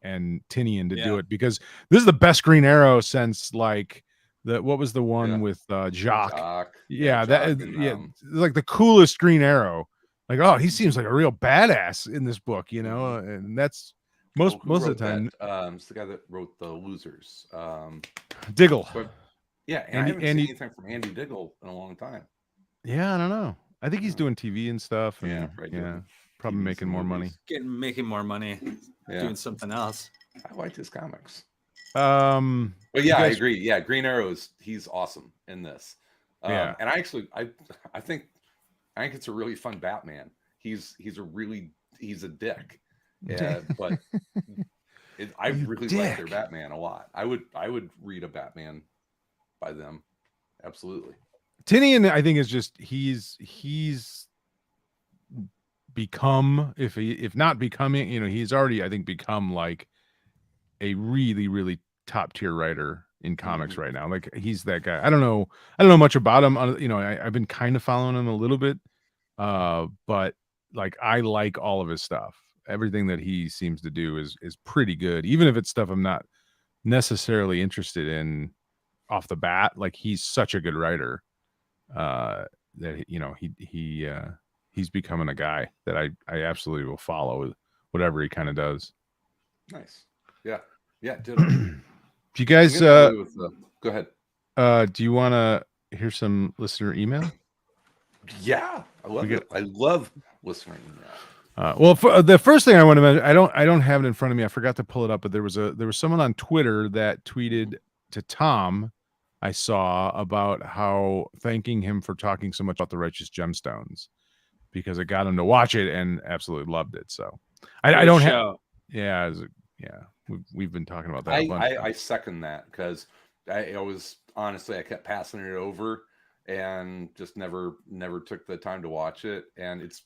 Tinian to do it, because this is the best Green Arrow since like what was the one with Jacques? Jacques. Like the coolest Green Arrow. Like, oh, he seems like a real badass in this book, you know, and that's most Who of the wrote time. that? It's the guy that wrote The Losers. Diggle. But yeah, and I Andy- haven't Andy- seen anything from Andy Diggle in a long time. Yeah, I don't know. I think he's doing TV and stuff, and Yeah, right, doing probably TVs making and more movies. money. Making more money, Yeah. doing something else. I liked his comics. But yeah, I agree. Yeah, Green Arrow's he's awesome in this. Yeah. And I think it's a really fun Batman. He's a dick. Yeah, but I really like their Batman a lot. I would read a Batman by them. Absolutely. Tinian, I think, is just he's become, if not becoming, you know, he's already, I think, become like a really, really top tier writer in comics right now. Like, he's that guy. I don't know much about him. You know, I've been kind of following him a little bit, but like, I like all of his stuff. Everything that he seems to do is pretty good, even if it's stuff I'm not necessarily interested in off the bat. Like, he's such a good writer that, you know, he's becoming a guy that I absolutely will follow whatever he kind of does. Nice. Yeah. Do you guys go ahead. Do you want to hear some listener email? Yeah, I love it. I love listener email. Well, the first thing I want to mention, I don't have it in front of me. I forgot to pull it up, but there was someone on Twitter that tweeted to Tom, I saw, about how thanking him for talking so much about the Righteous Gemstones because it got him to watch it and absolutely loved it. So I don't have. Yeah, we've been talking about that. I second that, because I kept passing it over and just never took the time to watch it, and it's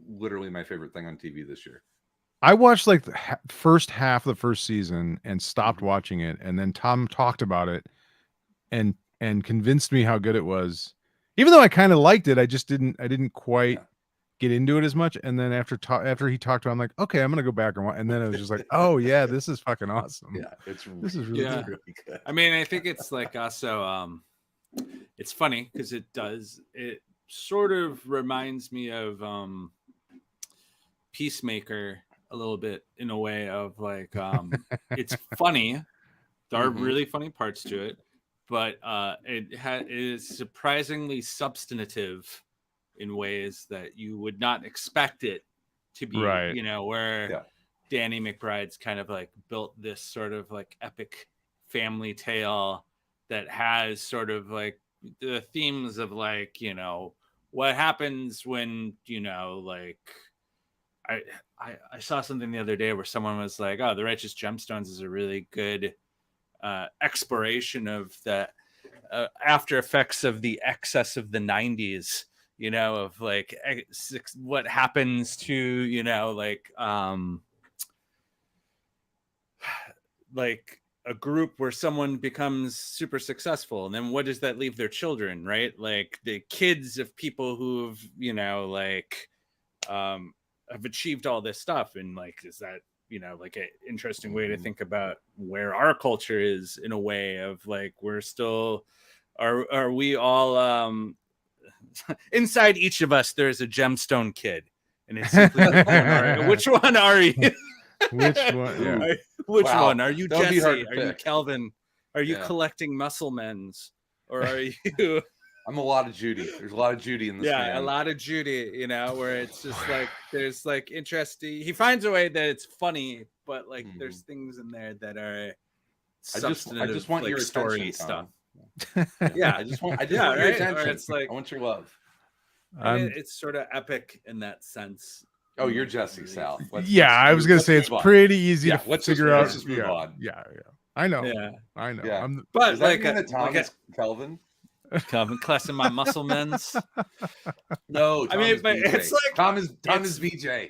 literally my favorite thing on TV this year. I watched like the first half of the first season and stopped watching it, and then Tom talked about it and convinced me how good it was. Even though I kind of liked it, I didn't quite get into it as much. And then after he talked about it, I'm like, okay, I'm gonna go back and watch. And then it was just like, oh yeah, this is fucking awesome. Yeah, this is really good. I mean, I think it's like also it's funny because it sort of reminds me of Peacemaker a little bit, in a way of like it's funny. There are really funny parts to it, but it is surprisingly substantive in ways that you would not expect it to be. Right. You know, where Danny McBride's kind of like built this sort of like epic family tale that has sort of like the themes of like, you know, what happens when, you know, like I saw something the other day where someone was like, oh, the Righteous Gemstones is a really good exploration of the after effects of the excess of the 90s, you know, of like what happens to, you know, like a group where someone becomes super successful, and then what does that leave their children, right? Like the kids of people who've, you know, like have achieved all this stuff, and like, is that, you know, like an interesting way to think about where our culture is, in a way of like, we're still are we all inside each of us there's a gemstone kid, and it's simply which one are you? Which one? Yeah. Which one are you? That'll Jesse? Are you Kelvin? Are you collecting muscle men's, or are you? I'm a lot of Judy. There's a lot of Judy in this. Yeah, a lot of Judy. You know, where it's just like there's like interesting. He finds a way that it's funny, but like there's things in there that are substantive. I just want like, your story stuff. Yeah, I just want your attention. Or it's like, I want your love. It's sort of epic in that sense. Oh, you're Jesse, Sal. I was gonna say it's pretty easy to figure out. Let's just move on. Yeah. I know. Yeah, I know. Yeah. But like Kelvin. Kelvin classing my muscle men's. No, I mean, but BJ. it's like Tom is BJ.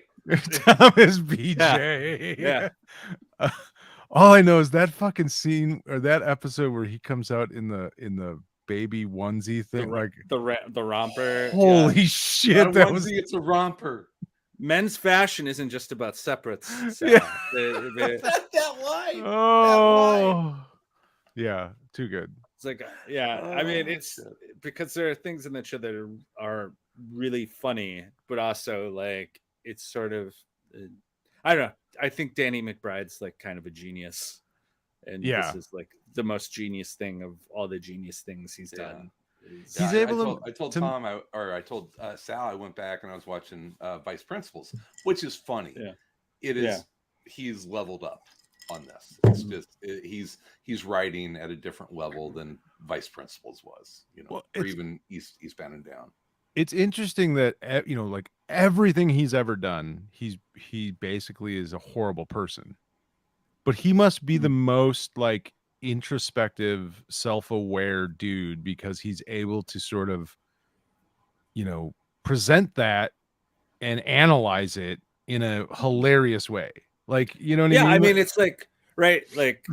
Tom is BJ. Yeah. All I know is that fucking scene, or that episode where he comes out in the baby onesie thing, the romper. Holy shit! That onesie, it's a romper. Men's fashion isn't just about separates. So yeah. That line. Oh, yeah, too good. It's like, I mean, it's because there are things in the show that are really funny, but also like it's sort of I don't know. I think Danny McBride's like kind of a genius, and this is like the most genius thing of all the genius things he's done. He's able I told Tom, I told Sal, I went back and I was watching Vice Principals, which is funny. Yeah. It is. He's leveled up on this. It's just he's writing at a different level than Vice Principals was, or even Eastbound and Down. It's interesting that like everything he's ever done, he basically is a horrible person, but he must be the most like introspective, self-aware dude, because he's able to sort of present that and analyze it in a hilarious way. Like, you know what I mean? I mean, it's like, right, like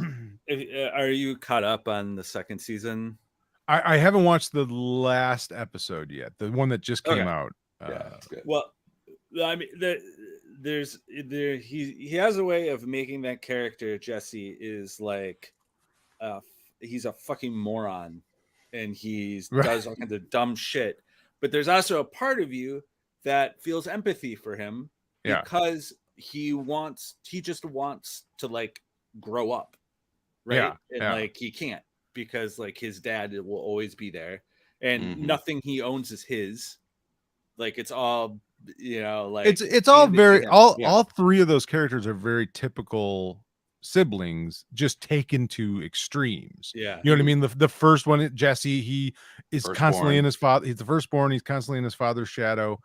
are you caught up on the second season? I haven't watched the last episode yet, the one that just came out. That's good. Well, I mean, he has a way of making that character Jesse is like he's a fucking moron, and does all kinds of dumb shit. But there's also a part of you that feels empathy for him because he just wants to like grow up, right? Like he can't, because like his dad will always be there, and nothing he owns is his. Like it's all like it's all very all three of those characters are very typical siblings, just taken to extremes. You know what I mean? The first one, Jesse, he is constantly in his father. He's the firstborn. He's constantly in his father's shadow,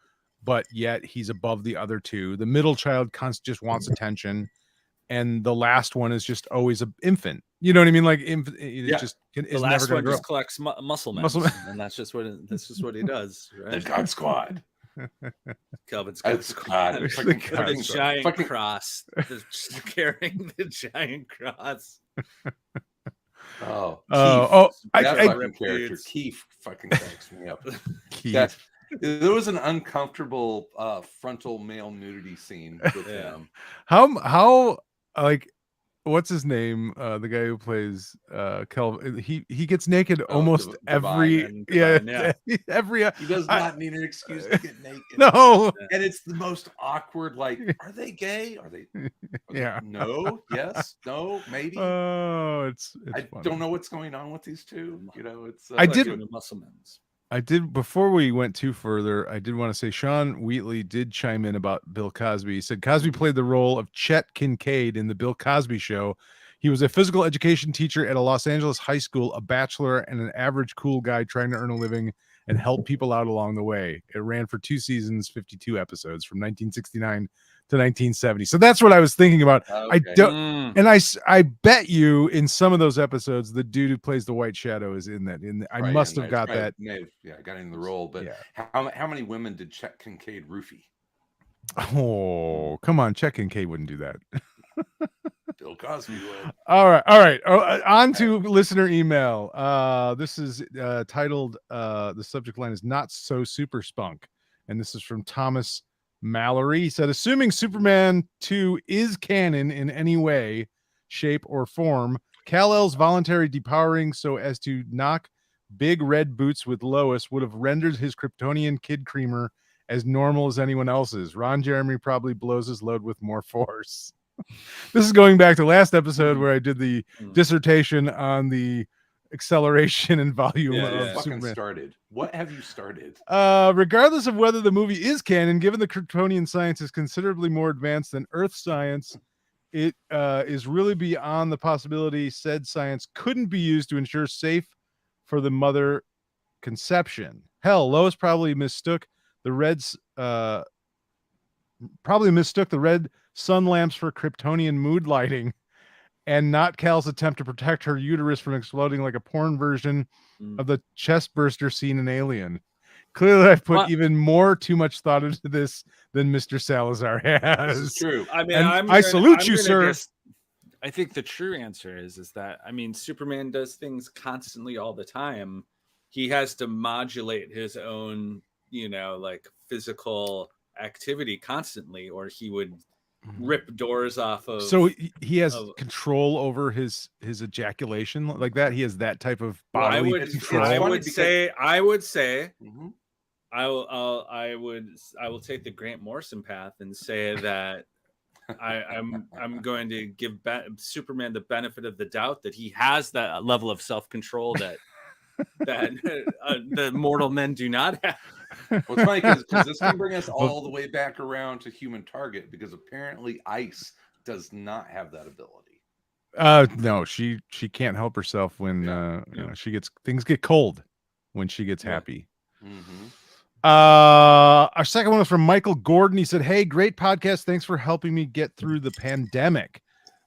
but yet he's above the other two. The middle child just wants attention, and the last one is just always an infant. You know what I mean? Like just the last one just collects muscle men, and that's just what he does. Right? The God Squad. Calvin's God Squad. The giant cross. Just carrying the giant cross. That character Keith fucking cracks me up. There was an uncomfortable frontal male nudity scene with him. How like, what's his name? The guy who plays Kelvin. He gets naked almost every every. He does not need an excuse to get naked. No, and it's the most awkward. Like, are they gay? Are they? No. Yes. No. Maybe. Oh, it's I funny. don't know what's going on with these two. It's. I did, before we went too further, I did want to say Sean Wheatley did chime in about Bill Cosby. He said Cosby played the role of Chet Kincaid in the Bill Cosby Show. He was a physical education teacher at a Los Angeles high school, a bachelor, and an average cool guy trying to earn a living and help people out along the way. It ran for 2 seasons, 52 episodes from 1969 to 1970. So that's what I was thinking about. Okay. I don't, and I bet you in some of those episodes, the dude who plays the White Shadow is in that. I must have got that. I got in the role. But how many women did Chet Kincaid roofie? Oh, come on, Chet Kincaid wouldn't do that. Bill Cosby would. All right. On to listener email. This is titled. The subject line is "Not So Super Spunk," and this is from Thomas Mallory. He said, assuming Superman 2 is canon in any way, shape, or form, Kal-El's voluntary depowering so as to knock big red boots with Lois would have rendered his Kryptonian kid creamer as normal as anyone else's. Ron Jeremy probably blows his load with more force. This is going back to last episode where I did the dissertation on the acceleration and volume of Superman. Started. What have you started? Regardless of whether the movie is canon, given the Kryptonian science is considerably more advanced than Earth science, it is really beyond the possibility said science couldn't be used to ensure safe for the mother conception. Hell, Lois probably mistook the red sun lamps for Kryptonian mood lighting, and not Cal's attempt to protect her uterus from exploding like a porn version of the chest burster seen in Alien. Clearly, I've put even too much thought into this than Mr. Salazar has. This is true. I mean, I salute you, sir. I think the true answer is that, I mean, Superman does things constantly all the time. He has to modulate his own, like physical activity constantly, or he would rip doors off of. So he has control over his ejaculation like that. He has that type of bodily control. I would say I will take the Grant Morrison path and say that I'm going to give Superman the benefit of the doubt that he has that level of self-control that the mortal men do not have. Well, it's funny because this can bring us all the way back around to Human Target, because apparently Ice does not have that ability. No, she can't help herself when you know, things get cold when she gets happy. Mm-hmm. Our second one was from Michael Gordon. He said, "Hey, great podcast. Thanks for helping me get through the pandemic.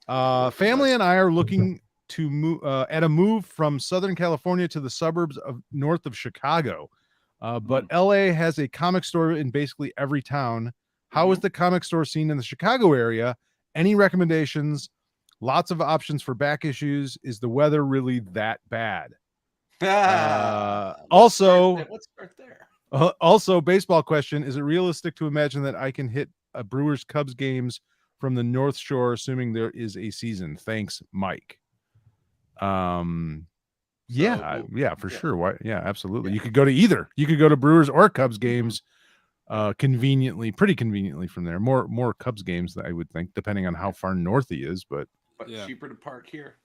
Family and I are looking to move at a move from Southern California to the suburbs of north of Chicago. But LA has a comic store in basically every town. How is the comic store scene in the Chicago area? Any recommendations? Lots of options for back issues. Is the weather really that bad?" Let's start there. Also, baseball question: is it realistic to imagine that I can hit a Brewers Cubs games from the North Shore, assuming there is a season? Thanks, Mike. Yeah, for sure. Why? Yeah, absolutely. You could go to either. You could go to Brewers or Cubs games, pretty conveniently from there. More Cubs games, I would think, depending on how far north he is, but cheaper to park here.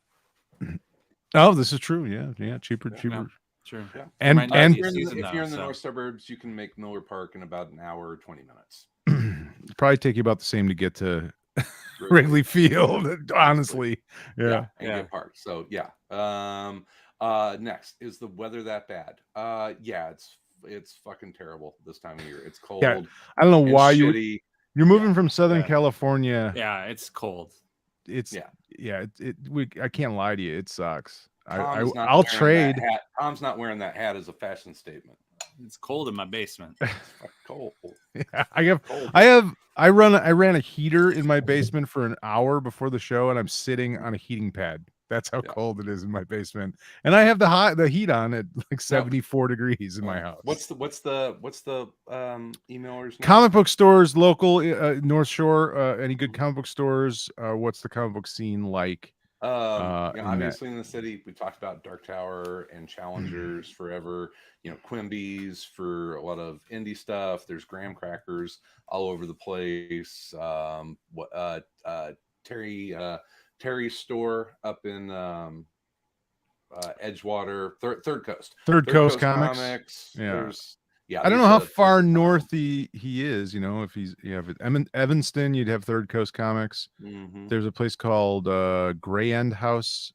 Oh, this is true. Yeah, cheaper. No, true. Yeah. And if you're in the north suburbs, you can make Miller Park in about an hour or 20 minutes. Probably take you about the same to get to Wrigley Field, honestly. Yeah. And get parked. So next, is the weather that bad? It's fucking terrible this time of year. It's cold. Yeah. I don't know why you're moving from Southern California. Yeah, it's cold. I can't lie to you. It sucks. I'll trade. Tom's not wearing that hat as a fashion statement. It's cold in my basement. Cold. Yeah, I ran a heater in my basement for an hour before the show, and I'm sitting on a heating pad. That's how cold it is in my basement, and I have the heat on at like 74 degrees in my house. What's the emailers? Comic book stores, local North Shore. Any good comic book stores? What's the comic book scene like? Obviously in the city, we talked about Dark Tower and Challengers forever. Quimby's for a lot of indie stuff. There's graham crackers all over the place. Terry's store up in Edgewater, Third Coast. Third Coast Comics. Yeah. I don't know how far north he is. If you have Evanston, you'd have Third Coast Comics. Mm-hmm. There's a place called Gray End House,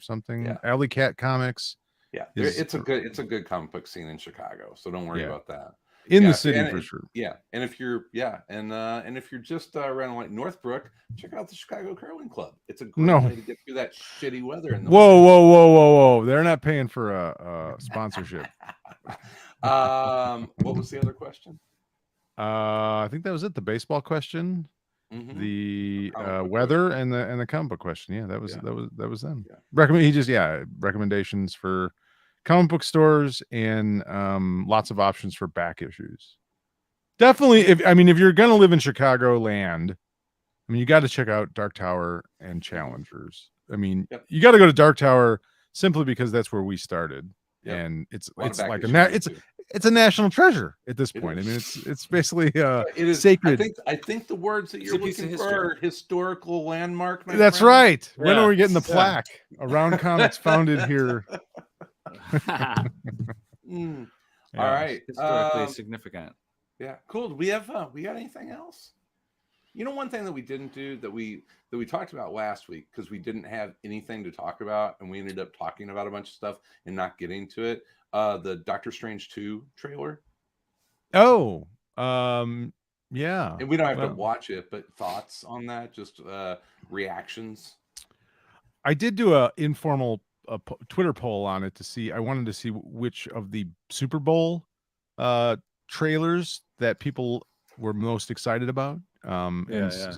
something. Yeah. Alley Cat Comics. Yeah, it's a good comic book scene in Chicago, so don't worry about that. In the city for sure. Yeah, and if you're if you're just around like Northbrook, check out the Chicago Curling Club. It's a great way to get through that shitty weather. Whoa! They're not paying for a sponsorship. What was the other question? I think that was it. The baseball question, the weather, and the comic book question. Yeah, that was them. Yeah. Recommendations for comic book stores and lots of options for back issues. Definitely, if you're gonna live in Chicago land, you got to check out Dark Tower and Challengers. You got to go to Dark Tower simply because that's where we started. Yep. And it's like it's a national treasure at this point. It's basically it is sacred. I think the words that you're looking for are historical landmark. That's friend. Right. Yeah. When are we getting the plaque? Around Comics founded here. All right. Historically significant. Yeah. Cool. Do we got anything else? One thing that we didn't do that we talked about last week because we didn't have anything to talk about, and we ended up talking about a bunch of stuff and not getting to it. The Doctor Strange 2 trailer. Oh, yeah. And we don't have to watch it, but thoughts on that, just reactions. I did do a informal Twitter poll on it to see. I wanted to see which of the Super Bowl trailers that people were most excited about. Doctor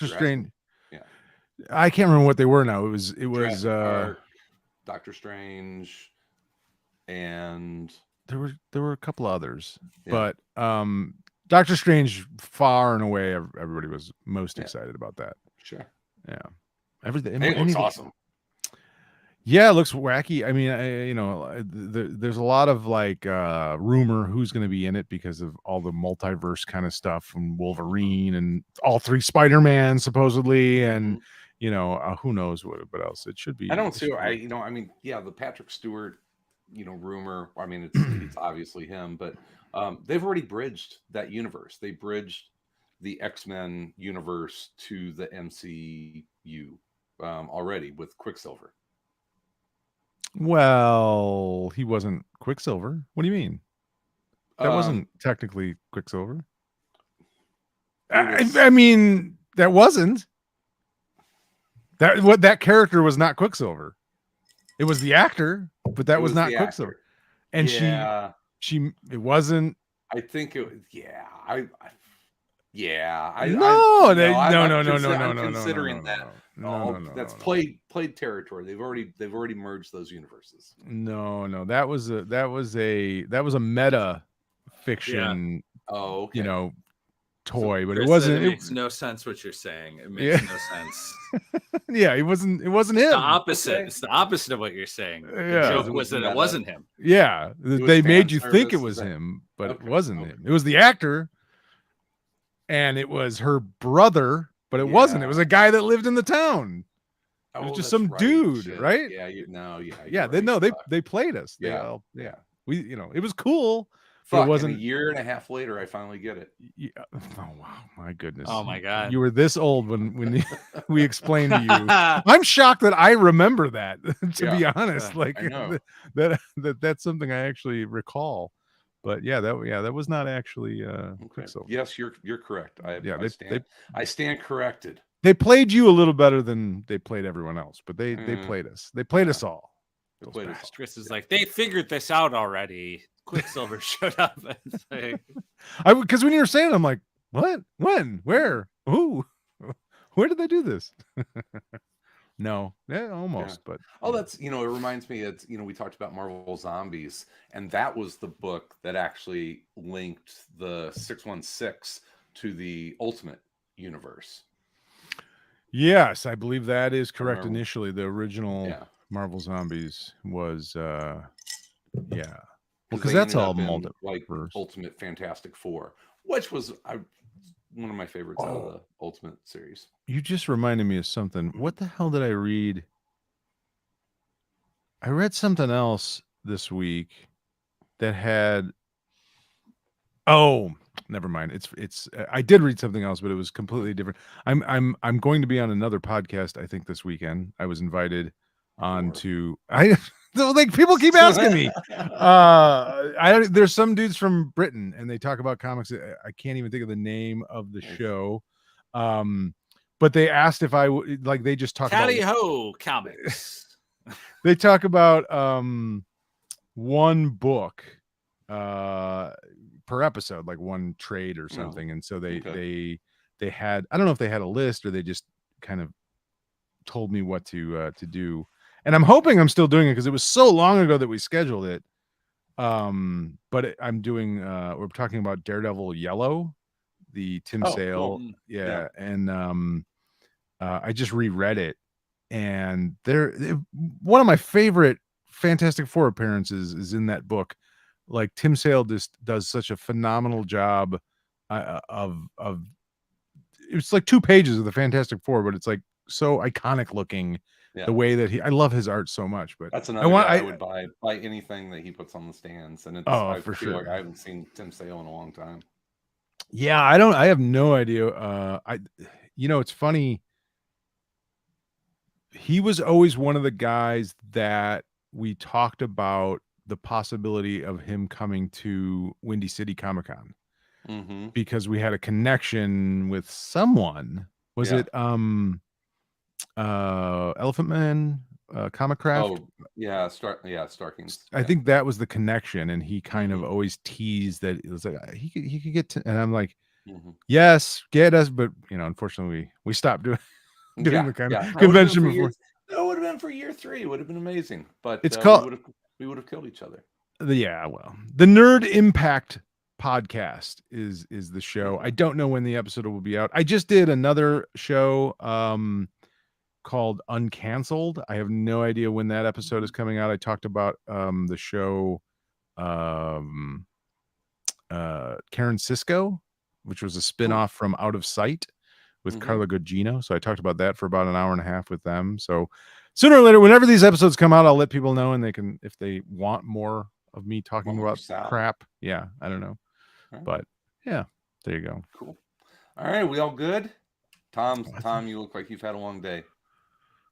Strange. Yeah, I can't remember what they were now. It was Doctor Strange, and there were a couple others, but Doctor Strange far and away everybody was most excited about that. Sure. Yeah. Everything. It looks awesome. Yeah, it looks wacky. I mean, there's a lot of like rumor who's going to be in it because of all the multiverse kind of stuff from Wolverine and all 3 Spider-Man supposedly, and who knows what else. It should be. I don't see. Be. I mean, yeah, the Patrick Stewart, rumor. I mean, it's obviously him, but they've already bridged that universe. They bridged the X-Men universe to the MCU already with Quicksilver. Well, he wasn't Quicksilver. What do you mean? That wasn't technically Quicksilver. I mean, that wasn't. That character was not Quicksilver. It was the actor, but that was not Quicksilver. And she it wasn't. I think it was. Yeah, no. I'm considering that. No, that's played territory. They've already merged those universes. No, that was a meta fiction. Yeah. Oh, okay. Toy, so but it wasn't. It makes no sense what you're saying. It makes no sense. Yeah, it wasn't him. The opposite. Okay. It's the opposite of what you're saying. Yeah. The joke was that it wasn't him. Yeah, they made you think it was him, but it wasn't him. It was the actor, and it was her brother, but it wasn't. It was a guy that lived in the town. It was just some dude, right? Yeah, they played us. Yeah. We, it was cool. It wasn't a year and a half later. I finally get it. Yeah. Oh wow, my goodness. Oh my God, you were this old when we explained to you. I'm shocked that I remember that. To be honest, like that's something I actually recall. But that was not actually Quicksilver. Yes, you're correct. I stand corrected. They played you a little better than they played everyone else, but they played us. They played us all. Chris is like, they figured this out already. Quicksilver showed up. Because when you were saying, I'm like, what? When? Where? Who? Where did they do this? No, almost. But that's it reminds me. It's we talked about Marvel Zombies, and that was the book that actually linked the 616 to the Ultimate Universe. Yes, I believe that is correct. Initially, the original Marvel Zombies was because that's all multiple, like Ultimate Fantastic Four, which was one of my favorites out of the Ultimate series. You just reminded me of something. What the hell did I read? I read something else this week that had. Oh, never mind. It's. I did read something else, but it was completely different. I'm going to be on another podcast. I think this weekend. I was invited on to. Like people keep asking me. There's some dudes from Britain and they talk about comics. I can't even think of the name of the show. But they asked if I would like. They just talk Tally Ho comics. They talk about one book per episode, like one trade or something. And so they had. I don't know if they had a list or they just kind of told me what to do. And I'm hoping I'm still doing it because it was so long ago that we scheduled it. But I'm doing. We're talking about Daredevil Yellow, the Tim Sale. Cool. Yeah, and I just reread it, and one of my favorite Fantastic Four appearances is in that book. Like Tim Sale just does such a phenomenal job of. It's like 2 pages of the Fantastic Four, but it's like so iconic looking. The way that I love his art so much, but that's another guy I would buy anything that he puts on the stands. And I feel like I haven't seen Tim Sale in a long time. Yeah, I have no idea. It's funny. He was always one of the guys that we talked about the possibility of him coming to Windy City Comic Con because we had a connection with someone. Was it Elephant Man, Comic Craft? Starkings. I think that was the connection, and he kind of always teased that it was like he could get to, and I'm like, yes, get us, but unfortunately we stopped doing the kind of convention before. It would have been for year 3. It would have been amazing, but it's called. We would have killed each other. The Nerd Impact podcast is the show. I don't know when the episode will be out. I just did another show called Uncanceled. I have no idea when that episode is coming out. I talked about the show Karen Cisco, which was a spin-off from Out of Sight with Carla Gugino. So I talked about that for about an hour and a half with them. So sooner or later, whenever these episodes come out, I'll let people know, and they can, if they want more of me talking about crap. Yeah, I don't know. Right. But yeah, there you go. Cool. All right, we all good? Tom, you look like you've had a long day.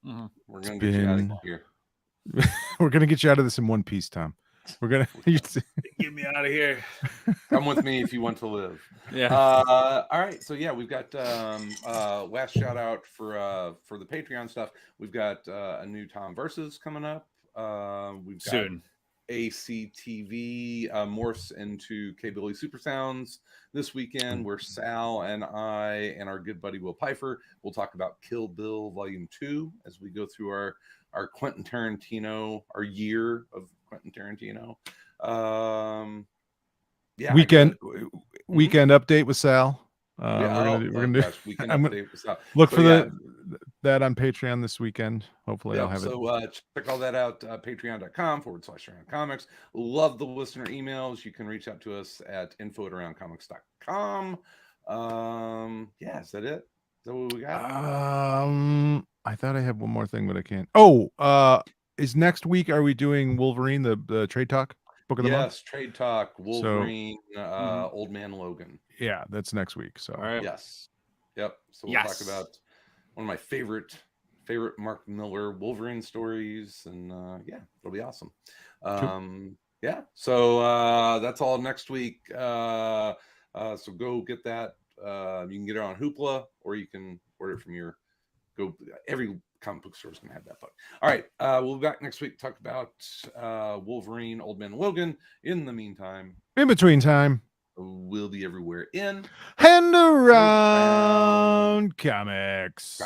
We're going to get you out of here. We're going to get you out of this in one piece, Tom. We're going to get me out of here. Come with me if you want to live. Yeah. All right. So yeah, we've got last shout out for the Patreon stuff. We've got a new Tom Versus coming up. We've got soon. ACTV morphs into K-Billy Super Sounds this weekend, where Sal and I and our good buddy Will Pfeiffer will talk about Kill Bill Volume 2 as we go through our Quentin Tarantino, our year of Quentin Tarantino. Yeah, weekend update with Sal. We're gonna do weekend update with Sal. Look for that on Patreon this weekend. Hopefully I'll have it. So check all that out, patreon.com/aroundcomics. Love the listener emails. You can reach out to us at info@aroundcomics.com. Yeah, is that it? Is that what we got? I thought I had one more thing, but I can't. Is next week, are we doing Wolverine, the trade talk book of the month? Yes, trade talk, Wolverine, Old Man Logan. Yeah, that's next week. So all right. Yes. Yep. So we'll talk about one of my favorite Mark Miller Wolverine stories, and yeah, it'll be awesome. Yeah, so that's all next week. So go get that. You can get it on Hoopla, or you can order it from every comic book store is going to have that book. All right, we'll be back next week to talk about Wolverine, Old Man Logan. In the meantime, in between time, we'll be everywhere in and around comics.